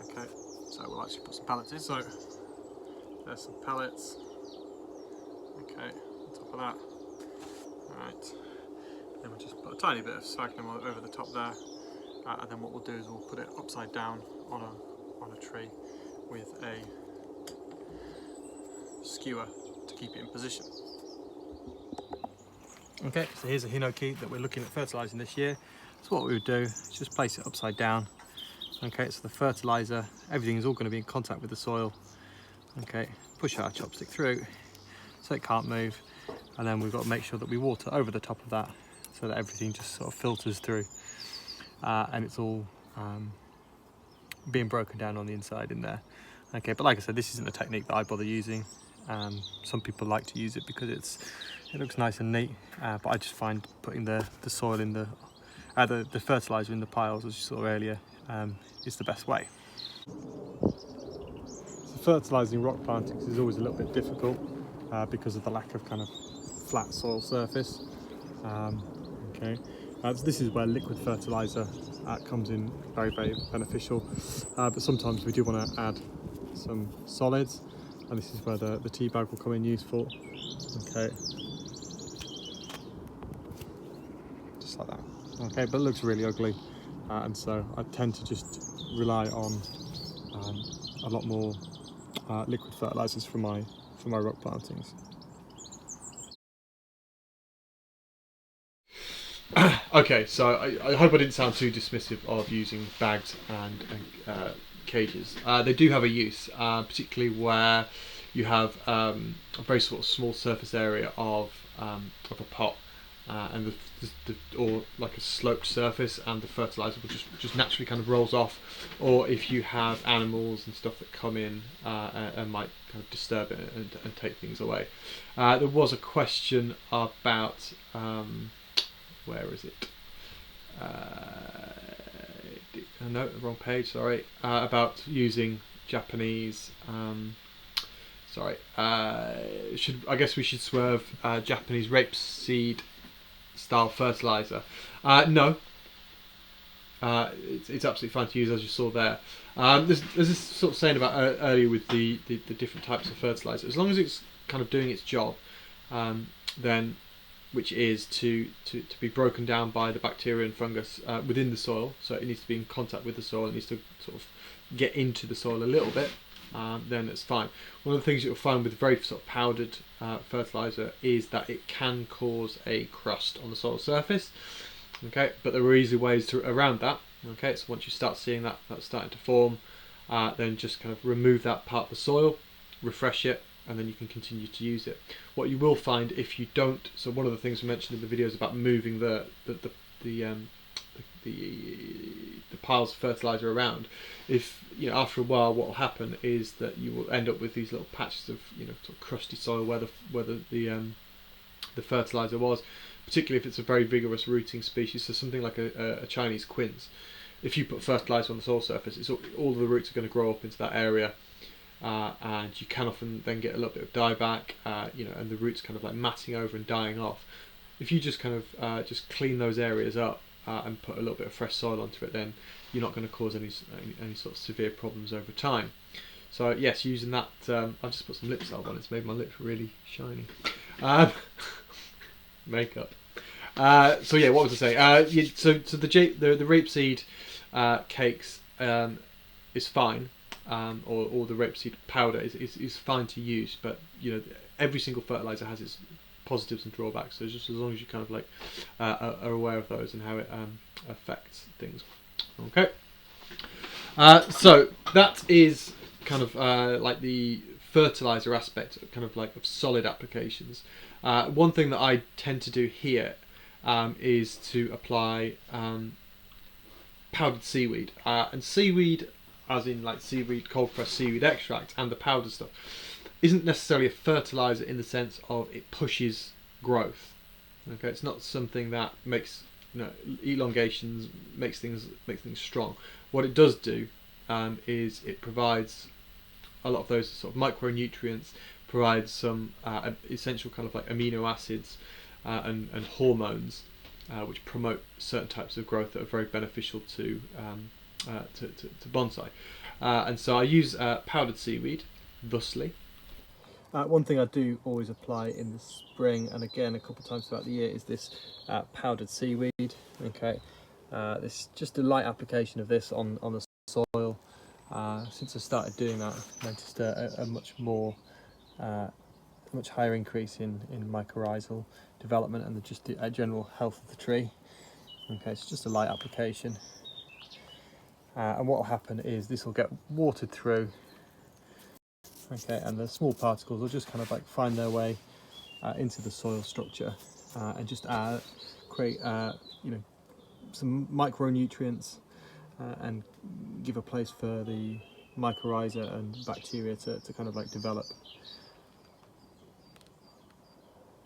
Okay, so we'll actually put some pellets in. So there's some pellets. Okay, on top of that. Alright, then we'll just put a tiny bit of sphagnum over the top there, and then what we'll do is we'll put it upside down on a tree with a skewer to keep it in position. Okay, so here's a hinoki that we're looking at fertilising this year. So what we would do is just place it upside down. Okay, so the fertiliser, everything is all going to be in contact with the soil. Okay, push our chopstick through so it can't move, and then we've got to make sure that we water over the top of that so that everything just sort of filters through, and it's all being broken down on the inside in there. Okay, but like I said, this isn't a technique that I bother using. Some people like to use it because it looks nice and neat, but I just find putting the soil in the fertiliser in the piles, as you saw earlier, is the best way. So fertilising rock plantings is always a little bit difficult because of the lack of kind of flat soil surface. Okay, so this is where liquid fertiliser comes in very, very beneficial, but sometimes we do want to add some solids, and this is where the tea bag will come in useful. Okay, just like that. Okay, but it looks really ugly, and so I tend to just rely on a lot more liquid fertilisers for my rock plantings. Okay, so I hope I didn't sound too dismissive of using bags and cages. They do have a use, particularly where you have a very sort of small surface area of a pot, and or like a sloped surface, and the fertilizer will just naturally kind of rolls off. Or if you have animals and stuff that come in and might kind of disturb it and take things away. There was a question about where is it? No, wrong page. Sorry. About using Japanese. Sorry. I guess we should swerve Japanese rapeseed style fertilizer. No. It's absolutely fine to use, as you saw there. There's this sort of saying about earlier with the different types of fertilizer. As long as it's kind of doing its job, then, which is to be broken down by the bacteria and fungus within the soil, so it needs to be in contact with the soil, it needs to sort of get into the soil a little bit, then it's fine. One of the things you'll find with very sort of powdered fertilizer is that it can cause a crust on the soil surface. Okay, but there are easy ways around that. Okay, so once you start seeing that's starting to form, then just kind of remove that part of the soil, refresh it, and then you can continue to use it. What you will find if you don't, so one of the things we mentioned in the videos about moving the piles of fertilizer around, if after a while, what will happen is that you will end up with these little patches of sort of crusty soil where the fertilizer was, particularly if it's a very vigorous rooting species, so something like a Chinese quince. If you put fertilizer on the soil surface, all the roots are going to grow up into that area. And you can often then get a little bit of dieback, and the roots kind of like matting over and dying off. If you just kind of just clean those areas up and put a little bit of fresh soil onto it, then you're not going to cause any sort of severe problems over time. So yes, using that, I've just put some lip salve on. It's made my lips really shiny. Makeup. So yeah, what was I saying? So the rapeseed cakes is fine, or the rapeseed powder is fine to use, but you know every single fertilizer has its positives and drawbacks. So just as long as you kind of like are aware of those and how it affects things. Okay. So that is kind of like the fertilizer aspect, kind of like of solid applications. One thing that I tend to do here is to apply powdered seaweed, and seaweed, as in like seaweed, cold pressed seaweed extract, and the powder stuff, isn't necessarily a fertilizer in the sense of it pushes growth. Okay, it's not something that makes, you know, elongations, makes things strong. What it does do is it provides a lot of those sort of micronutrients, provides some essential kind of like amino acids and hormones which promote certain types of growth that are very beneficial to bonsai. And so I use powdered seaweed, thusly. One thing I do always apply in the spring, and again a couple of times throughout the year, is this powdered seaweed. Okay, this is just a light application of this on the soil. Since I started doing that, I've noticed a much higher increase in mycorrhizal development and just the general health of the tree. Okay, it's just a light application, and what will happen is this will get watered through. Okay, and the small particles will just kind of like find their way into the soil structure and just create you know, some micronutrients and give a place for the mycorrhiza and bacteria to kind of like develop.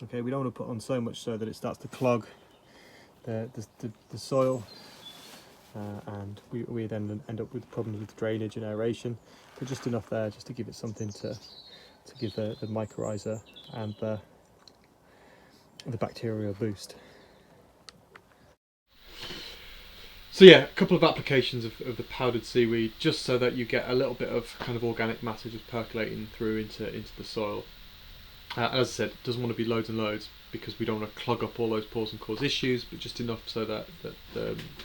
Okay, we don't want to put on so much so that it starts to clog the soil, and we then end up with problems with drainage and aeration, but just enough there just to give it something to give the mycorrhiza and the bacteria a boost. So yeah, a couple of applications of the powdered seaweed, just so that you get a little bit of kind of organic matter just percolating through into the soil. As I said, it doesn't want to be loads and loads because we don't want to clog up all those pores and cause issues, but just enough so that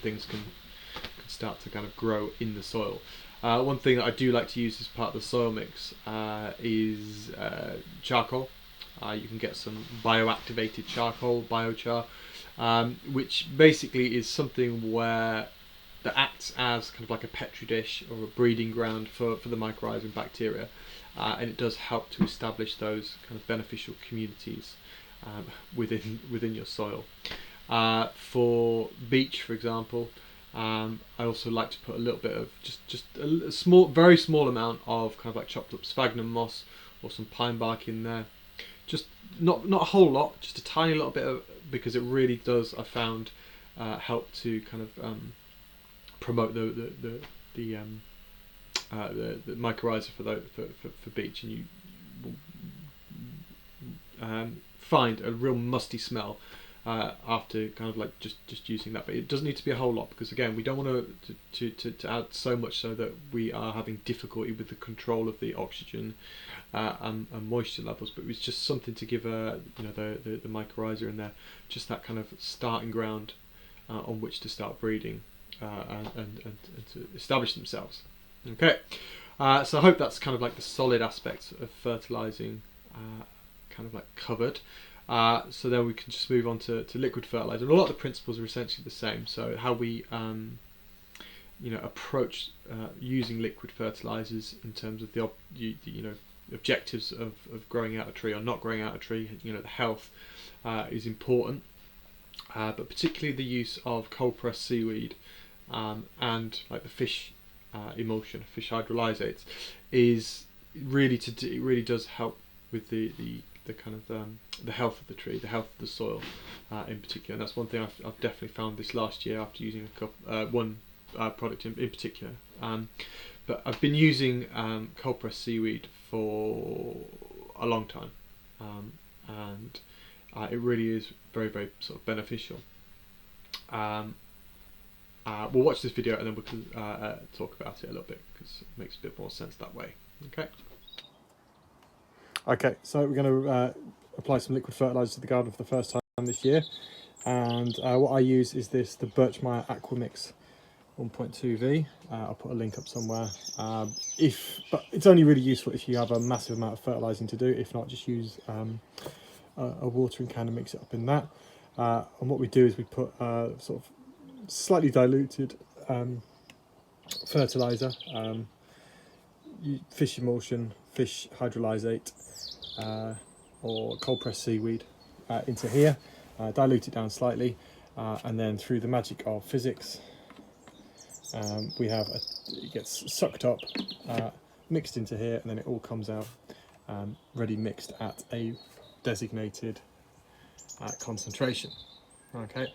things can start to kind of grow in the soil. One thing that I do like to use as part of the soil mix is charcoal. You can get some bioactivated charcoal, biochar, which basically is something where that acts as kind of like a petri dish or a breeding ground for the mycorrhiza and bacteria, and it does help to establish those kind of beneficial communities within your soil. For beech, for example, I also like to put a little bit of just a small, very small amount of kind of like chopped up sphagnum moss or some pine bark in there. Just not a whole lot, just a tiny little bit of, because it really does, I found, help to kind of promote the mycorrhiza for beech, and you will find a real musty smell after kind of like just using that. But it doesn't need to be a whole lot, because again, we don't want to add so much so that we are having difficulty with the control of the oxygen and moisture levels. But it's just something to give the mycorrhiza in there just that kind of starting ground on which to start breeding and to establish themselves. Okay, so I hope that's kind of like the solid aspects of fertilizing kind of like covered. So then we can just move on to liquid fertilizer. And a lot of the principles are essentially the same. So how we approach using liquid fertilizers in terms of the objectives of growing out a tree or not growing out a tree. The health is important, but particularly the use of cold pressed seaweed and like the fish emulsion, fish hydrolysates, is really it really does help with the kind of the health of the tree, the health of the soil in particular. And that's one thing I've definitely found this last year after using one product in particular. But I've been using cold pressed seaweed for a long time, and it really is very, very sort of beneficial. We'll watch this video and then we can talk about it a little bit, because it makes a bit more sense that way. Okay, so we're going to apply some liquid fertiliser to the garden for the first time this year. And what I use is the Birchmire Aquamix 1.2V. I'll put a link up somewhere. But it's only really useful if you have a massive amount of fertilising to do. If not, just use a watering can and mix it up in that. And what we do is we put sort of slightly diluted fertilizer, fish emulsion, fish hydrolysate, or cold pressed seaweed into here, dilute it down slightly, and then through the magic of physics, it gets sucked up, mixed into here, and then it all comes out ready mixed at a designated concentration. Okay,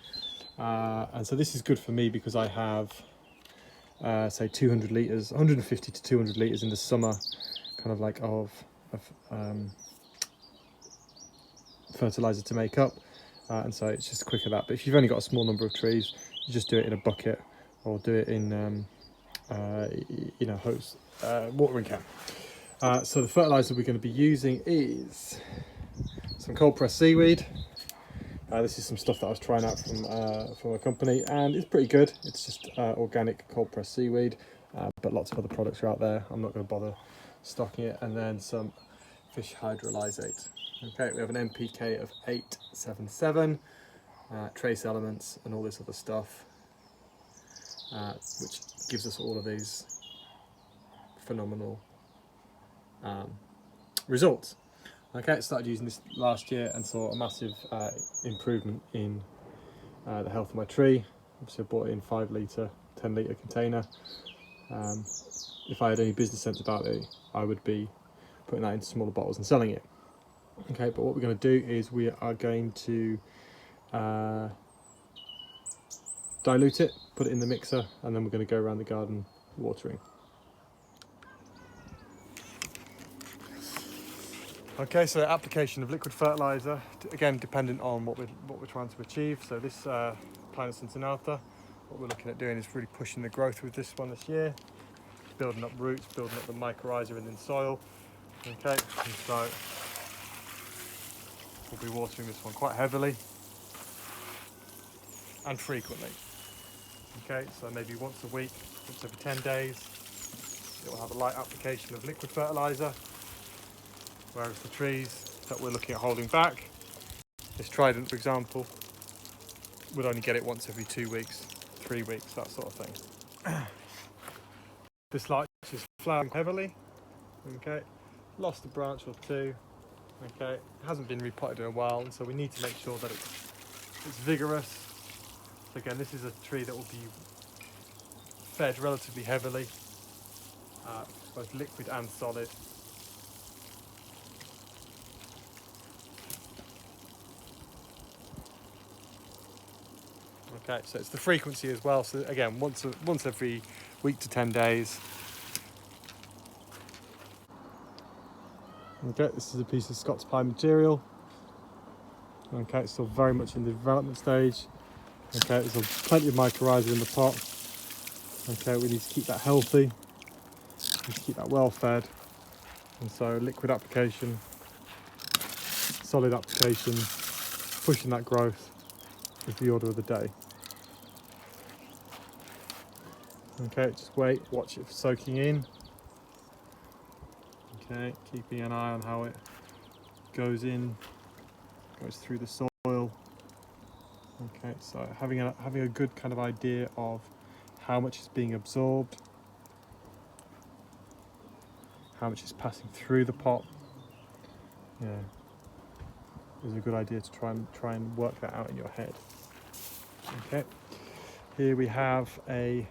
and so this is good for me because I have say 200 litres, 150 to 200 litres in the summer, kind of like of fertilizer to make up, and so it's just quicker that. But if you've only got a small number of trees, you just do it in a bucket or do it in a hose watering can. So the fertilizer we're going to be using is some cold pressed seaweed. This is some stuff that I was trying out from a company, and it's pretty good. It's just organic cold pressed seaweed, but lots of other products are out there. I'm not going to bother stocking it. And then some fish hydrolysate. Okay, we have an NPK of 877, trace elements and all this other stuff, which gives us all of these phenomenal results. Okay, I started using this last year and saw a massive improvement in the health of my tree. Obviously I bought it in 5 litre, 10 litre container. If I had any business sense about it, I would be putting that into smaller bottles and selling it. Okay, but what we're going to do is we are going to dilute it, put it in the mixer, and then we're going to go around the garden watering. Okay, so application of liquid fertilizer, again dependent on what we're trying to achieve. So this Pinus centinata, what we're looking at doing is really pushing the growth with this one this year, building up roots, building up the mycorrhiza in the soil. Okay, and so we'll be watering this one quite heavily and frequently. Okay, so maybe once a week, once every 10 days, it will have a light application of liquid fertilizer. Whereas the trees that we're looking at holding back, this Trident for example, would only get it once every 2 weeks, 3 weeks, that sort of thing. This light is flowering heavily. Okay, lost a branch or two. Okay, it hasn't been repotted in a while, and so we need to make sure that it's vigorous. So again, this is a tree that will be fed relatively heavily, both liquid and solid. Okay, so it's the frequency as well. So again, once every week to 10 days. Okay, this is a piece of Scots pine material. Okay, it's still very much in the development stage. Okay, there's plenty of mycorrhiza in the pot. Okay, we need to keep that healthy. We need to keep that well fed. And so liquid application, solid application, pushing that growth is the order of the day. Okay, just wait, watch it for soaking in. Okay, keeping an eye on how it goes through the soil. Okay, so having a good kind of idea of how much is being absorbed, how much is passing through the pot. Yeah, is a good idea to try and work that out in your head. Okay, here we have a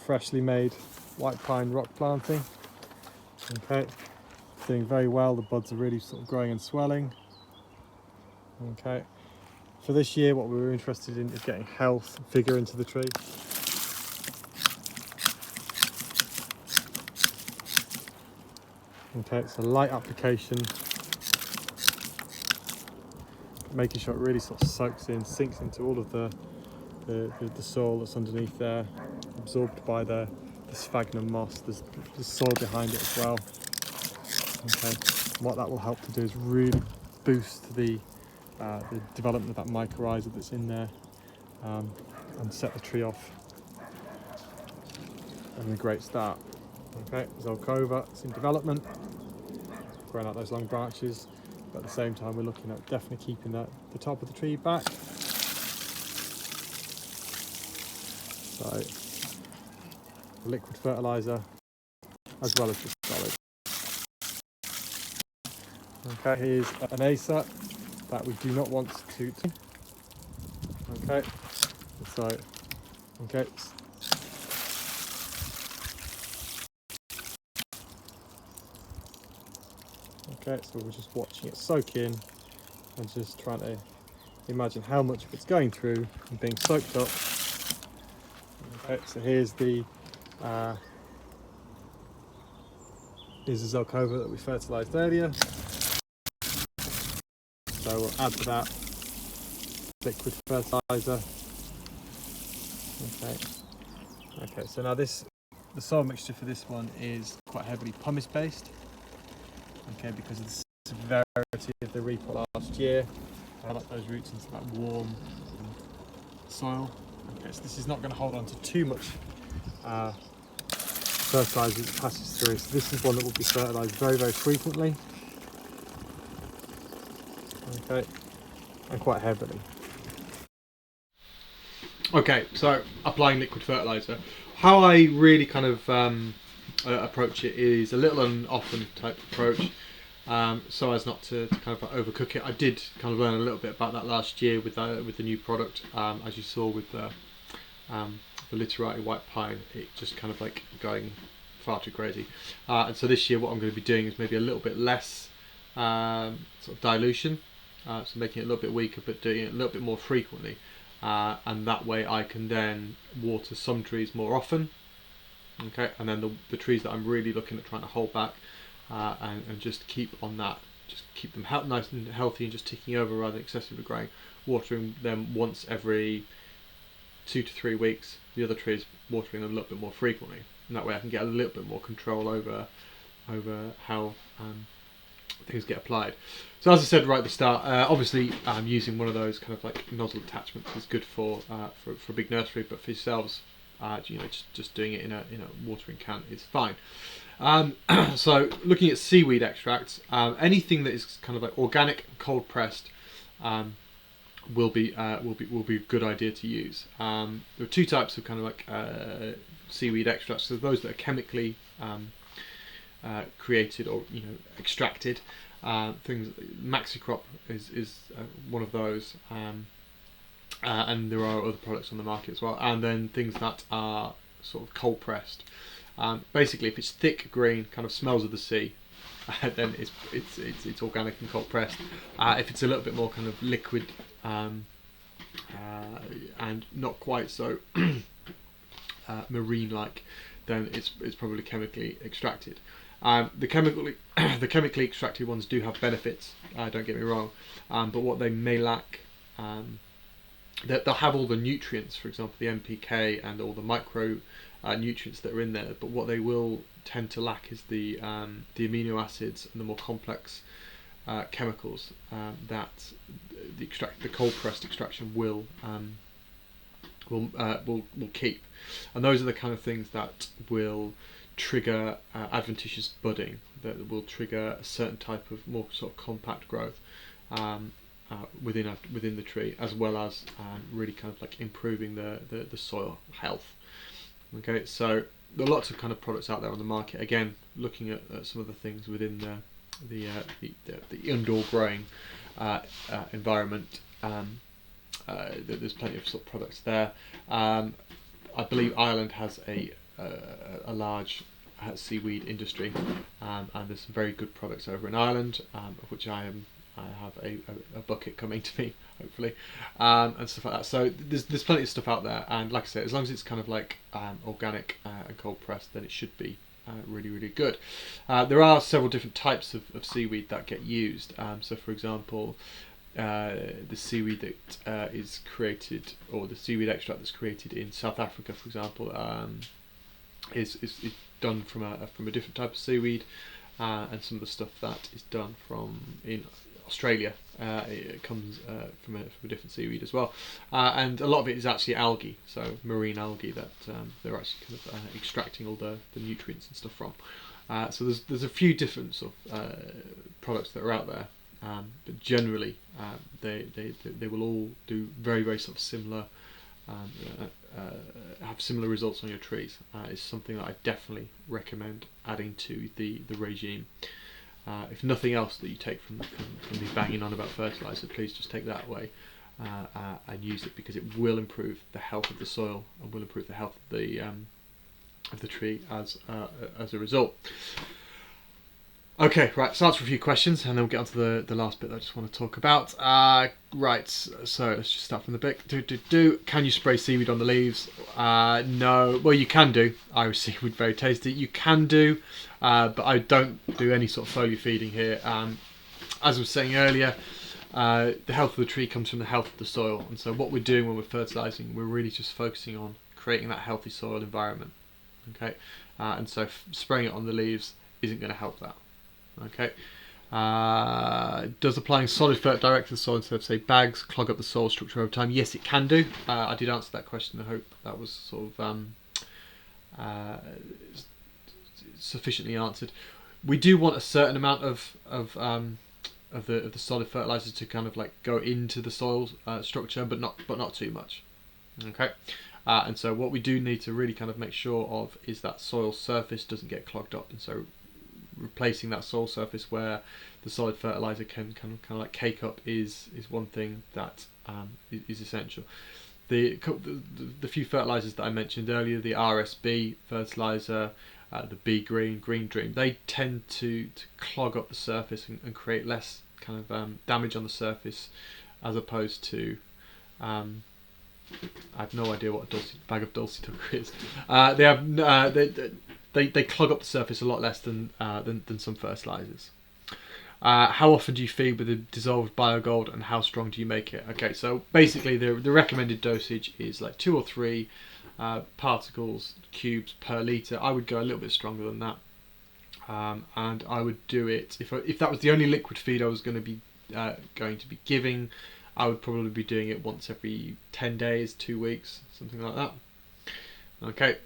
freshly made white pine rock planting. Okay, doing very well. The buds are really sort of growing and swelling. Okay, for this year what we were interested in is getting health, vigour into the tree. Okay, so light application, making sure it really sort of soaks in, sinks into all of the soil that's underneath there, absorbed by the sphagnum moss. There's soil behind it as well. Okay, what that will help to do is really boost the the development of that mycorrhiza that's in there, and set the tree off. And a great start. Okay, Zelkova, it's in development, growing out those long branches, but at the same time we're looking at definitely keeping the top of the tree back. So the liquid fertilizer as well as the solid. Okay, here's an acer that we do not want to. Okay, so okay. Okay, so we're just watching it soak in and just trying to imagine how much of it's going through and being soaked up. Okay, so here's the Zelkova that we fertilised earlier. So we'll add to that liquid fertiliser. Okay, so now the soil mixture for this one is quite heavily pumice based. Okay, because of the severity of the repot last year. I like those roots into that warm soil. Okay, so this is not going to hold on to too much fertiliser as it passes through. So this is one that will be fertilised very, very frequently. Okay, and quite heavily. Okay, so applying liquid fertiliser. How I really kind of approach it is a little and often type approach, so as not to kind of overcook it. I did kind of learn a little bit about that last year with the new product, as you saw with the Literati white pine. It just kind of like going far too crazy, and so this year what I'm going to be doing is maybe a little bit less sort of dilution, so making it a little bit weaker but doing it a little bit more frequently. And that way I can then water some trees more often. Okay, and then the trees that I'm really looking at trying to hold back and just keep on that, just keep them nice and healthy and just ticking over rather than excessively growing, watering them once every 2 to 3 weeks. The other trees watering them a little bit more frequently, and that way I can get a little bit more control over how things get applied. So as I said right at the start, obviously using one of those kind of like nozzle attachments is good for a big nursery, but for yourselves, you know, just doing it in a watering can is fine. So looking at seaweed extracts, anything that is kind of like organic, cold pressed, will be a good idea to use. There are two types of kind of like seaweed extracts. So those that are chemically created or extracted. Things Maxicrop is one of those, and there are other products on the market as well. And then things that are sort of cold pressed. Basically, if it's thick green, kind of smells of the sea, then it's organic and cold pressed. If it's a little bit more kind of liquid and not quite so marine-like, then it's probably chemically extracted. The chemically extracted ones do have benefits, don't get me wrong, but what they may lack, they'll have all the nutrients, for example the NPK and all the micro nutrients that are in there, but what they will tend to lack is the amino acids and the more complex chemicals that the cold pressed extraction will keep, and those are the kind of things that will trigger adventitious budding, that will trigger a certain type of more sort of compact growth within the tree, as well as really kind of like improving the soil health. Okay, so there are lots of kind of products out there on the market. Again, looking at some of the things within the indoor growing environment, there's plenty of sort of products there. I believe Ireland has a large seaweed industry, and there's some very good products over in Ireland, of which I have a bucket coming to me, hopefully, and stuff like that. So there's plenty of stuff out there, and like I said, as long as it's kind of like organic and cold pressed, then it should be really, really good. There are several different types of seaweed that get used. So for example, the seaweed that is created, or the seaweed extract that's created in South Africa, for example, is done from a different type of seaweed, and some of the stuff that is done from in Australia. It comes from a different seaweed as well, and a lot of it is actually algae, so marine algae that they're actually kind of extracting all the nutrients and stuff from. So there's a few different sort of products that are out there, but generally they will all do very, very sort of similar, have similar results on your trees. It's something that I definitely recommend adding to the regime. If nothing else that you take from me banging on about fertilizer, please just take that away and use it, because it will improve the health of the soil and will improve the health of the tree as a result. Okay, right, so answer a few questions and then we'll get on to the last bit that I just want to talk about. Right, so let's just start from the bit. Can you spray seaweed on the leaves? No. Well, you can do. Irish seaweed, very tasty. You can do, but I don't do any sort of foliar feeding here. As I was saying earlier, the health of the tree comes from the health of the soil, and so what we're doing when we're fertilising, we're really just focusing on creating that healthy soil environment. Okay, and so spraying it on the leaves isn't going to help that. Okay, does applying solid fert direct to the soil instead of, say, bags clog up the soil structure over time? Yes, it can do. I did answer that question. I hope that was sort of sufficiently answered. We do want a certain amount of the solid fertilizer to kind of like go into the soil structure, but not too much. Okay, and so what we do need to really kind of make sure of is that soil surface doesn't get clogged up, and so replacing that soil surface where the solid fertilizer can kind of like cake up is one thing that is essential. The few fertilizers that I mentioned earlier, the RSB fertilizer, the B Green, Green Dream, they tend to clog up the surface and create less kind of damage on the surface, as opposed to I have no idea what a bag of dulce tucker is. They clog up the surface a lot less than some fertilizers. How often do you feed with a dissolved biogold, and how strong do you make it? Okay, so basically the recommended dosage is like 2 or 3 particles cubes per litre. I would go a little bit stronger than that, and I would do it if that was the only liquid feed I was going to be giving. I would probably be doing it once every 10 days, 2 weeks, something like that. Okay.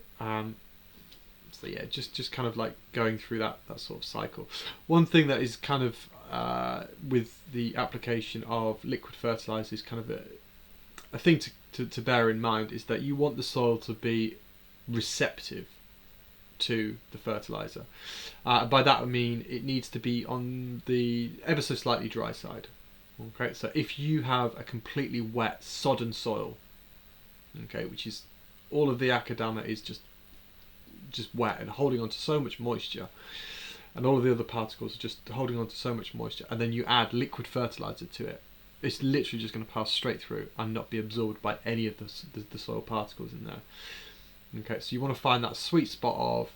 So yeah, just kind of like going through that sort of cycle. One thing that is kind of with the application of liquid fertilizer is kind of a thing to bear in mind, is that you want the soil to be receptive to the fertilizer. By that I mean it needs to be on the ever so slightly dry side. Okay, so if you have a completely wet, sodden soil, okay, which is all of the akadama is just wet and holding on to so much moisture, and all of the other particles are just holding on to so much moisture, and then you add liquid fertilizer to it, it's literally just going to pass straight through and not be absorbed by any of the soil particles in there. Okay, so you want to find that sweet spot of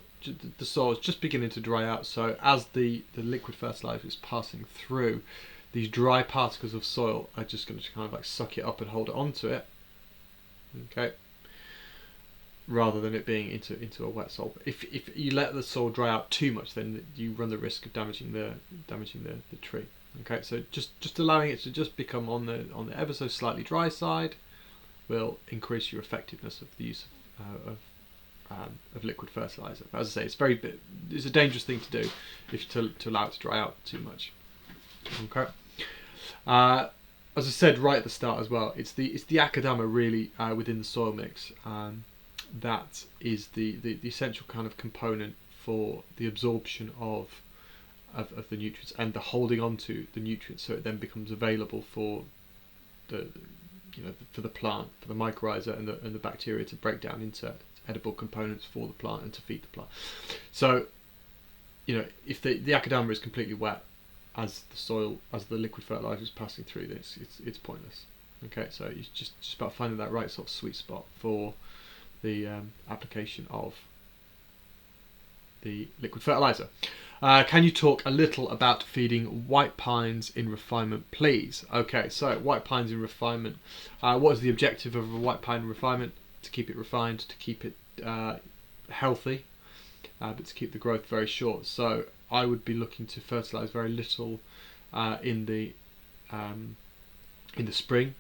the soil is just beginning to dry out, so as the liquid fertilizer is passing through, these dry particles of soil are just going to kind of like suck it up and hold it onto it. Okay, rather than it being into a wet soil. If you let the soil dry out too much, then you run the risk of damaging the tree. Okay, so just allowing it to just become on the ever so slightly dry side will increase your effectiveness of the use of liquid fertilizer. But as I say, it's a dangerous thing to do if to allow it to dry out too much. Okay. As I said right at the start as well, it's the akadama really within the soil mix. That is the essential kind of component for the absorption of the nutrients and the holding on to the nutrients, so it then becomes available for for the plant, for the mycorrhiza and the bacteria to break down into edible components for the plant and to feed the plant. So if the akadama is completely wet as the liquid fertilizer is passing through this, it's pointless. Okay, so it's just about finding that right sort of sweet spot for the application of the liquid fertilizer. Can you talk a little about feeding white pines in refinement, please? Okay, so white pines in refinement. What is the objective of a white pine in refinement? To keep it refined, to keep it healthy, but to keep the growth very short. So I would be looking to fertilise very little in the in the spring,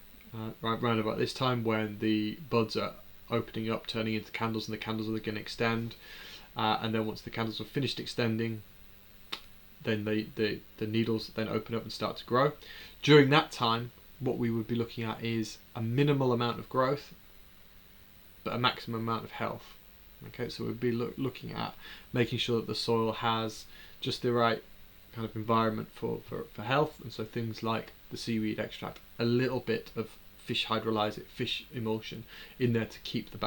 right round about this time, when the buds are opening up, turning into candles, and the candles are going to extend. And then once the candles are finished extending, then the needles then open up and start to grow. During that time, what we would be looking at is a minimal amount of growth, but a maximum amount of health. Okay, so we'd be looking at making sure that the soil has just the right kind of environment for health, and so things like the seaweed extract, a little bit of fish hydrolyzed fish emulsion in there to keep the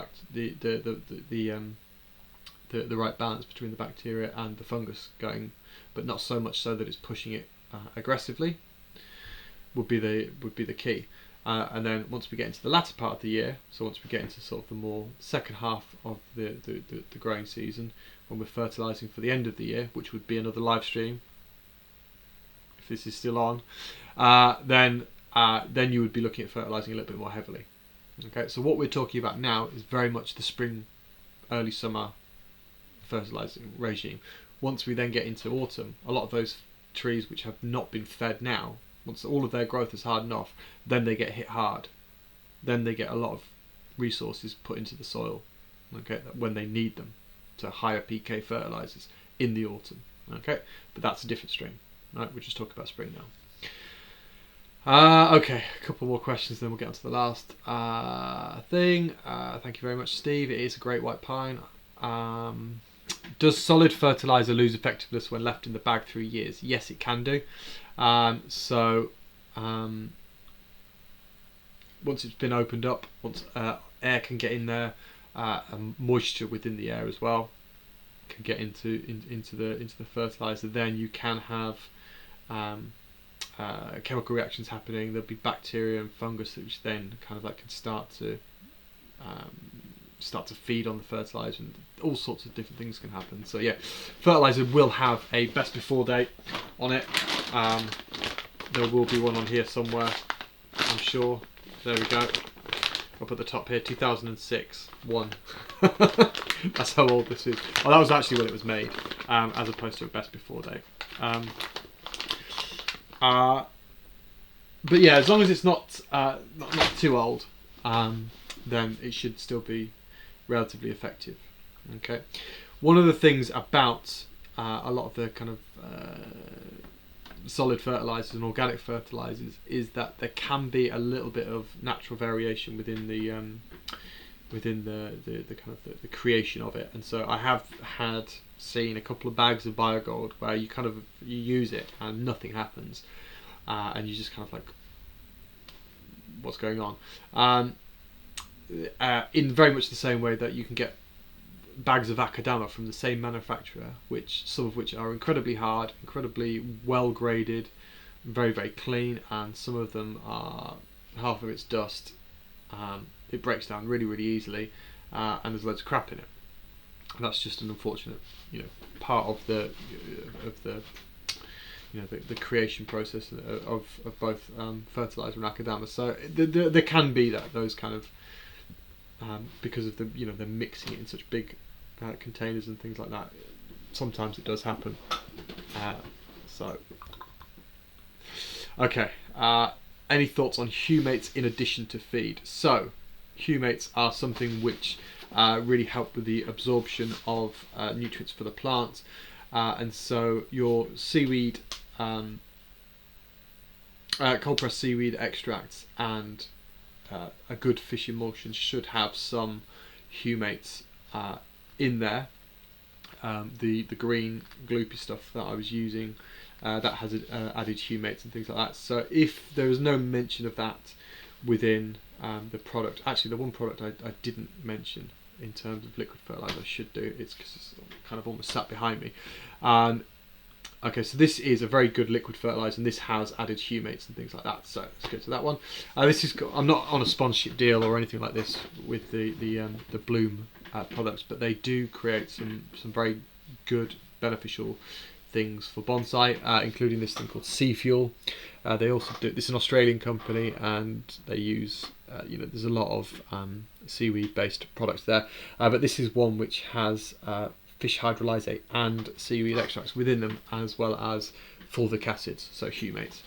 right balance between the bacteria and the fungus going, but not so much so that it's pushing it aggressively, would be the key. And then once we get into the latter part of the year, so once we get into sort of the more second half of the growing season, when we're fertilising for the end of the year, which would be another live stream if this is still on, then you would be looking at fertilising a little bit more heavily. Okay, so what we're talking about now is very much the spring, early summer fertilising regime. Once we then get into autumn, a lot of those trees which have not been fed now, once all of their growth is hardened off, then they get hit hard. Then they get a lot of resources put into the soil, okay, when they need them, to higher pK fertilizers in the autumn. Okay, but that's a different stream. Right, we'll just talk about spring now. Okay, a couple more questions, then we'll get on to the last thing. Thank you very much, Steve. It is a great white pine. Does solid fertilizer lose effectiveness when left in the bag through years? Yes, it can do. Once it's been opened up, once air can get in there, and moisture within the air as well can get into the fertilizer, then you can have chemical reactions happening. There'll be bacteria and fungus which then kind of like can start to feed on the fertilizer, and all sorts of different things can happen. So yeah, fertilizer will have a best before date on it. There will be one on here somewhere, I'm sure. There we go, up at the top here, 2006 one. That's how old this is. Oh, that was actually when it was made, as opposed to a best before date. But yeah, as long as it's not too old, then it should still be relatively effective. Okay, one of the things about a lot of the kind of solid fertilizers and organic fertilizers is that there can be a little bit of natural variation within the kind of the creation of it. And so I have seen a couple of bags of BioGold where you use it and nothing happens, and you just kind of like, what's going on? In very much the same way that you can get bags of Akadama from the same manufacturer, some of which are incredibly hard, incredibly well graded, very, very clean, and some of them are half of it's dust. It breaks down really, really easily, and there's loads of crap in it. And that's just an unfortunate, part of the creation process of both fertilizer and Akadama. So there can be those kind of because of they're mixing it in such big containers and things like that. Sometimes it does happen. Okay. Any thoughts on humates in addition to feed? So, humates are something which really help with the absorption of nutrients for the plant, and so your seaweed, cold pressed seaweed extracts and a good fish emulsion should have some humates in there. The green gloopy stuff that I was using, that has added humates and things like that. So if there is no mention of that within the product, actually the one product I didn't mention in terms of liquid fertilizer, I should do, it's because it's kind of almost sat behind me. Okay, so this is a very good liquid fertilizer, and this has added humates and things like that. So let's go to that one. I'm not on a sponsorship deal or anything like this with the Bloom products, but they do create some very good beneficial things for bonsai, including this thing called Sea Fuel. They also do, this is an Australian company, and they use there's a lot of seaweed based products there, but this is one which has fish hydrolysate and seaweed extracts within them, as well as fulvic acids, so humates.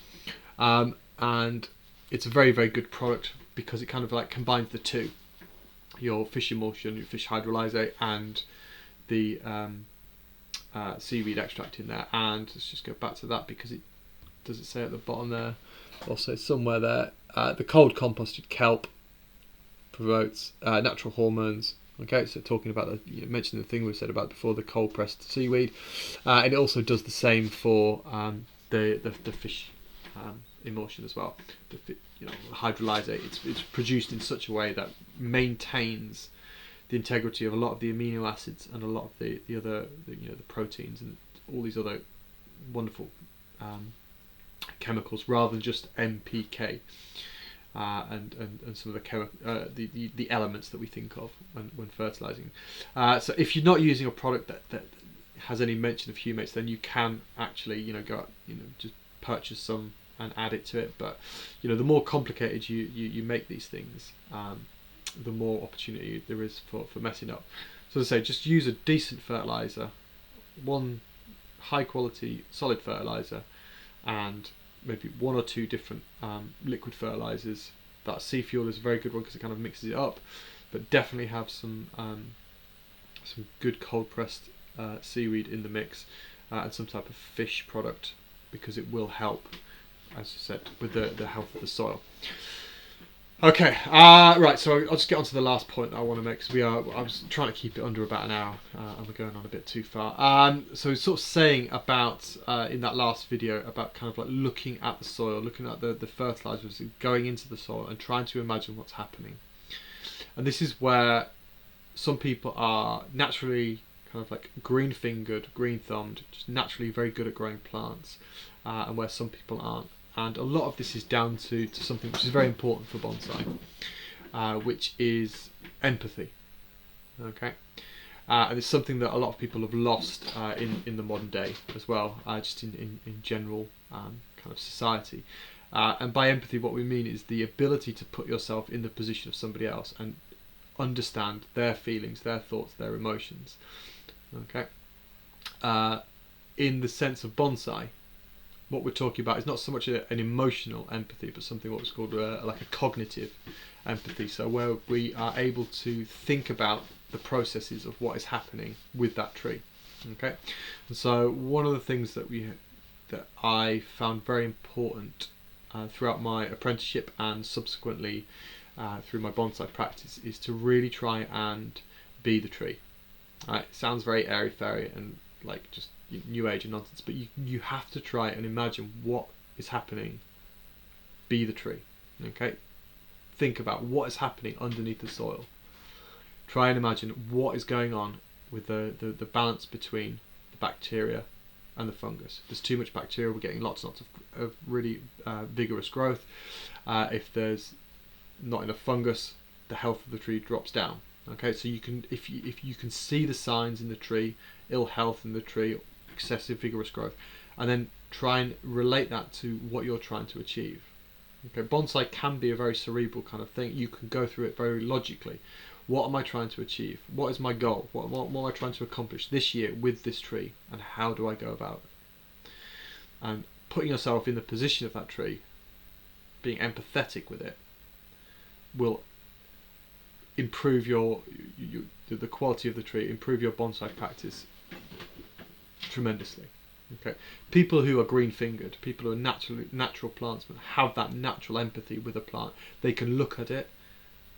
and it's a very, very good product because it kind of like combines the two, your fish emulsion, your fish hydrolysate, and the seaweed extract in there. And let's just go back to that, because it does it say at the bottom there, also somewhere there, the cold composted kelp promotes natural hormones. Okay, so talking about you mentioned the thing we said about before, the cold pressed seaweed, and it also does the same for the fish emulsion as well. Hydrolysate, it's produced in such a way that maintains the integrity of a lot of the amino acids and a lot of the other the proteins and all these other wonderful chemicals, rather than just NPK and some of the elements that we think of when fertilizing. So if you're not using a product that has any mention of humates, then you can actually go out, just purchase some and add it to it. But the more complicated you make these things, the more opportunity there is for messing up. So as I say, just use a decent fertilizer, one high quality solid fertilizer, and maybe one or two different liquid fertilizers. That sea fuel is a very good one because it kind of mixes it up, but definitely have some good cold pressed seaweed in the mix, and some type of fish product, because it will help, as I said, with the health of the soil. Okay, right, so I'll just get on to the last point that I want to make, because I was trying to keep it under about an hour, and we're going on a bit too far. So sort of saying about, in that last video, about kind of like looking at the soil, looking at the fertilizers going into the soil and trying to imagine what's happening. And this is where some people are naturally kind of like green-fingered, green-thumbed, just naturally very good at growing plants, and where some people aren't. And a lot of this is down to something which is very important for bonsai, which is empathy. Okay, and it's something that a lot of people have lost in the modern day as well, just in general kind of society. And by empathy, what we mean is the ability to put yourself in the position of somebody else and understand their feelings, their thoughts, their emotions. Okay, in the sense of bonsai, what we're talking about is not so much an emotional empathy, but something what's called like a cognitive empathy. So where we are able to think about the processes of what is happening with that tree. Okay, and so one of the things that I found very important throughout my apprenticeship and subsequently through my bonsai practice is to really try and be the tree. It sounds very airy-fairy and like just new age and nonsense, but you have to try and imagine what is happening. Be the tree. Okay, think about what is happening underneath the soil. Try and imagine what is going on with the balance between the bacteria and the fungus. If there's too much bacteria, we're getting lots and lots of really vigorous growth. If there's not enough fungus, the health of the tree drops down. Okay, so you can, if you can see the signs in the tree, ill health in the tree, excessive vigorous growth, and then try and relate that to what you're trying to achieve. Okay, bonsai can be a very cerebral kind of thing. You can go through it very logically. What am I trying to achieve? What is my goal? What am I trying to accomplish this year with this tree, and how do I go about it? And putting yourself in the position of that tree, being empathetic with it, will improve the quality of the tree, improve your bonsai practice tremendously. Okay, people who are green-fingered, people who are natural plantsmen, have that natural empathy with a plant. They can look at it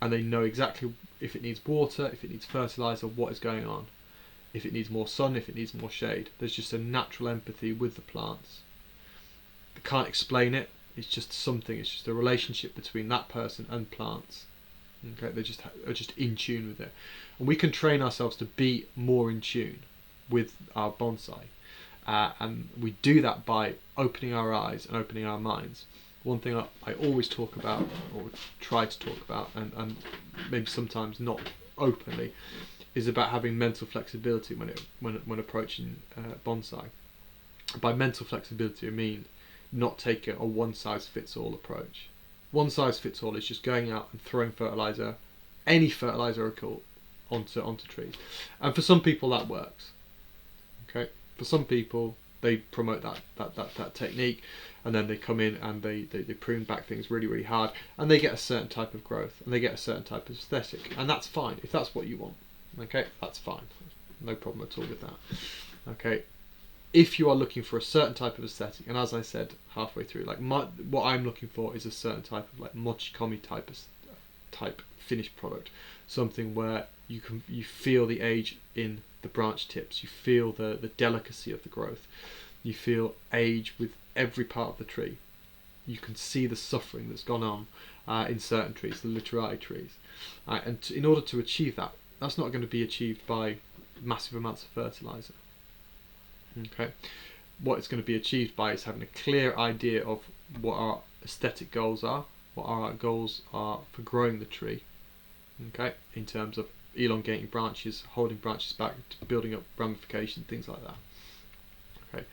and they know exactly if it needs water, if it needs fertilizer, what is going on, if it needs more sun, if it needs more shade. There's just a natural empathy with the plants. They can't explain it. It's just something. It's just a relationship between that person and plants. Okay, they are just in tune with it, and we can train ourselves to be more in tune with our bonsai, and we do that by opening our eyes and opening our minds. One thing I always talk about, or try to talk about, and maybe sometimes not openly, is about having mental flexibility when approaching bonsai. By mental flexibility, I mean not taking a one-size-fits-all approach. One size fits all is just going out and throwing fertilizer, any fertilizer at all, onto trees. And for some people that works. Okay, for some people they promote that technique, and then they come in and they prune back things really hard, and they get a certain type of growth, and they get a certain type of aesthetic, and that's fine if that's what you want. Okay, that's fine, no problem at all with that. Okay, if you are looking for a certain type of aesthetic, and as I said halfway through, like what I'm looking for is a certain type of like mochikomi type finished product, something where you feel the age in the branch tips, you feel the delicacy of the growth, you feel age with every part of the tree. You can see the suffering that's gone on in certain trees, the literati trees, and in order to achieve that, that's not going to be achieved by massive amounts of fertilizer. Okay, what it's going to be achieved by is having a clear idea of what our aesthetic goals are, what our goals are for growing the tree. Okay, in terms of elongating branches, holding branches back, building up ramification, things like that. Okay,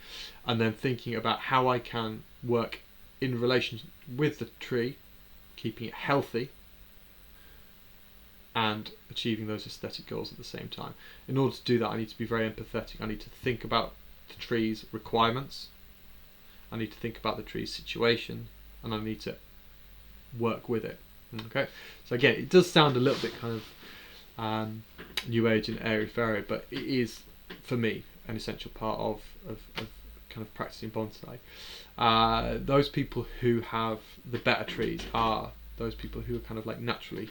and then thinking about how I can work in relation with the tree, keeping it healthy and achieving those aesthetic goals at the same time. In order to do that, I need to be very empathetic. I need to think about the tree's requirements, I need to think about the tree's situation, and I need to work with it. Okay, so again, it does sound a little bit kind of new age and airy fairy, but it is, for me, an essential part of kind of practicing bonsai. Those people who have the better trees are those people who are kind of like naturally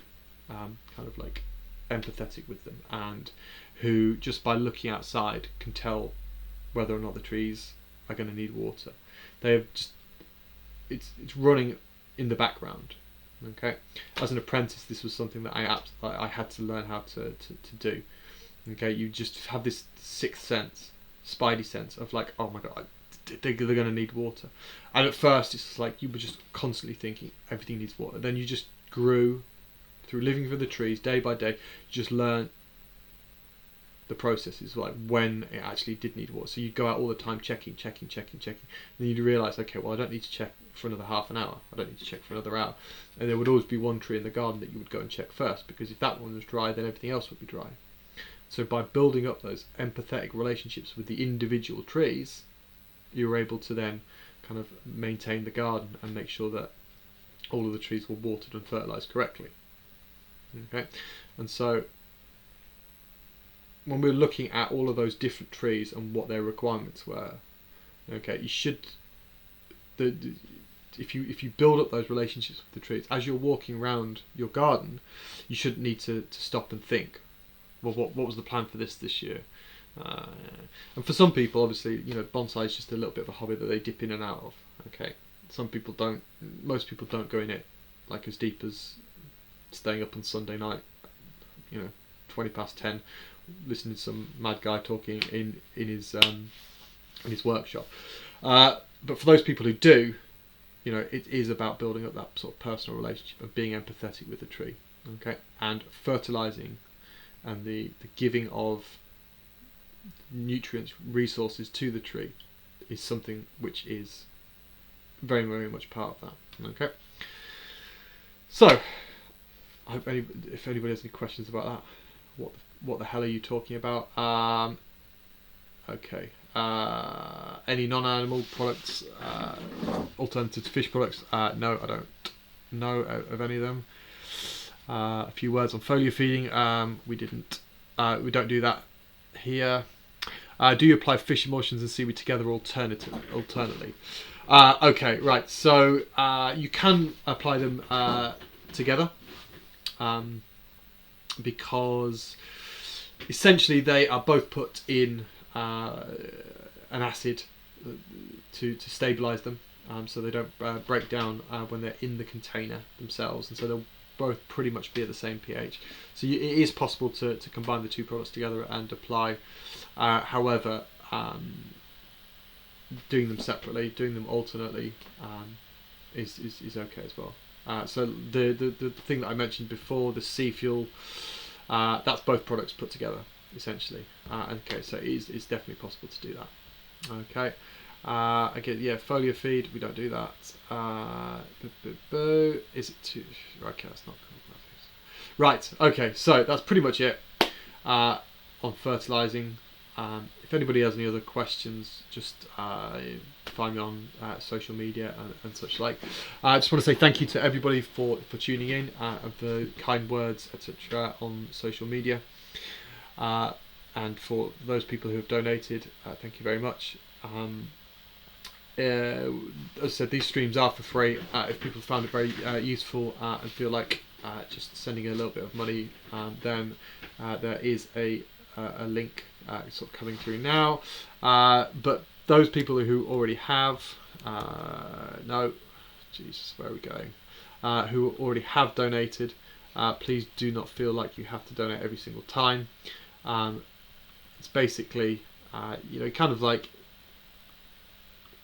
kind of like empathetic with them, and who just by looking outside can tell whether or not the trees are going to need water. They have just it's running in the background. Okay, as an apprentice, this was something that I had to learn how to do. Okay, you just have this sixth sense, spidey sense of like, oh my god, they're going to need water. And at first it's just like you were just constantly thinking everything needs water. Then you just grew through living with the trees day by day. You just learn the processes, like when it actually did need water. So you go out all the time checking. Then you'd realise, okay, well I don't need to check for another half an hour. I don't need to check for another hour. And there would always be one tree in the garden that you would go and check first, because if that one was dry, then everything else would be dry. So by building up those empathetic relationships with the individual trees, you're able to then kind of maintain the garden and make sure that all of the trees were watered and fertilised correctly. Okay, and so when we're looking at all of those different trees and what their requirements were, okay, you should if you build up those relationships with the trees as you're walking around your garden, you shouldn't need to stop and think, well, what was the plan for this year? And for some people, obviously, you know, bonsai is just a little bit of a hobby that they dip in and out of. Okay, some people don't. Most people don't go in it like as deep as staying up on Sunday night, you know, 10, listening to some mad guy talking in his workshop. But for those people who do, you know, it is about building up that sort of personal relationship and being empathetic with the tree. Okay, and fertilizing and the giving of nutrients, resources to the tree is something which is very, very much part of that. Okay, so I hope if anybody has any questions about that, what the hell are you talking about? Okay, any non-animal products, alternative to fish products? No, I don't know of any of them. A few words on foliar feeding. We don't do that here. Do you apply fish emulsions and seaweed together alternately? Okay, right. So you can apply them together because essentially they are both put in an acid to stabilise them, so they don't break down when they're in the container themselves, and so they'll both pretty much be at the same pH. So it is possible to combine the two products together and apply. However, doing them separately, doing them alternately, is okay as well. So the thing that I mentioned before, the sea fuel, that's both products put together essentially. Okay, so it's definitely possible to do that. Okay. Again, yeah, foliar feed, we don't do that. Is it too? Okay, that's not cool. Right. Okay, so that's pretty much it on fertilizing. If anybody has any other questions, just find me on social media and such like. I just want to say thank you to everybody for tuning in and for kind words, etc. on social media. And for those people who have donated, thank you very much. As I said, these streams are for free. If people found it very useful and feel like just sending a little bit of money, then there is a link sort of coming through now. But those people who already have, no, Jesus, where are we going? Who already have donated, please do not feel like you have to donate every single time. It's basically, kind of like,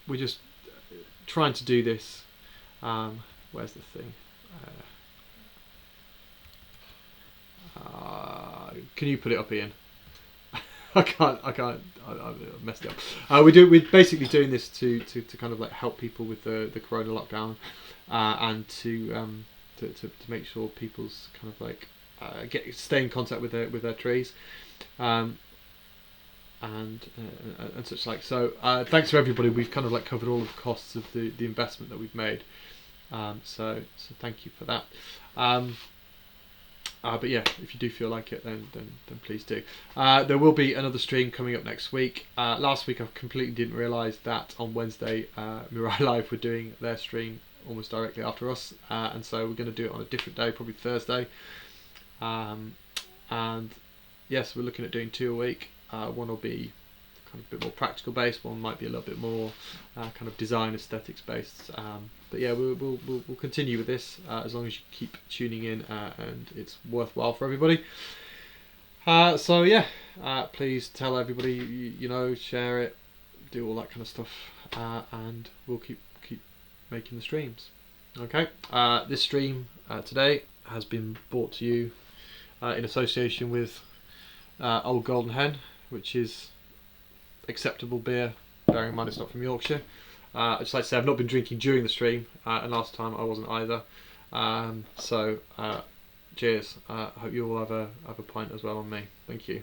we're just trying to do this. Where's the thing? Can you put it up, Ian? I can't. I messed it up. We're basically doing this to kind of like help people with the Corona lockdown, and to make sure people's kind of like stay in contact with their trees. And such like. So thanks to everybody. We've kind of like covered all of the costs of the investment that we've made. So thank you for that. But yeah, if you do feel like it, then please do. There will be another stream coming up next week. Last week I completely didn't realise that on Wednesday Mirai Live were doing their stream almost directly after us, and so we're going to do it on a different day, probably Thursday. And yes, we're looking at doing 2 a week. One will be kind of a bit more practical based, one might be a little bit more kind of design aesthetics based. But yeah, we'll continue with this as long as you keep tuning in and it's worthwhile for everybody. So yeah, please tell everybody, share it, do all that kind of stuff, and we'll keep making the streams. Okay, this stream today has been brought to you in association with Old Golden Hen, which is acceptable beer, bearing in mind it's not from Yorkshire. I'd just like to say I've not been drinking during the stream, and last time I wasn't either. So cheers. I hope you all have a pint as well on me. Thank you.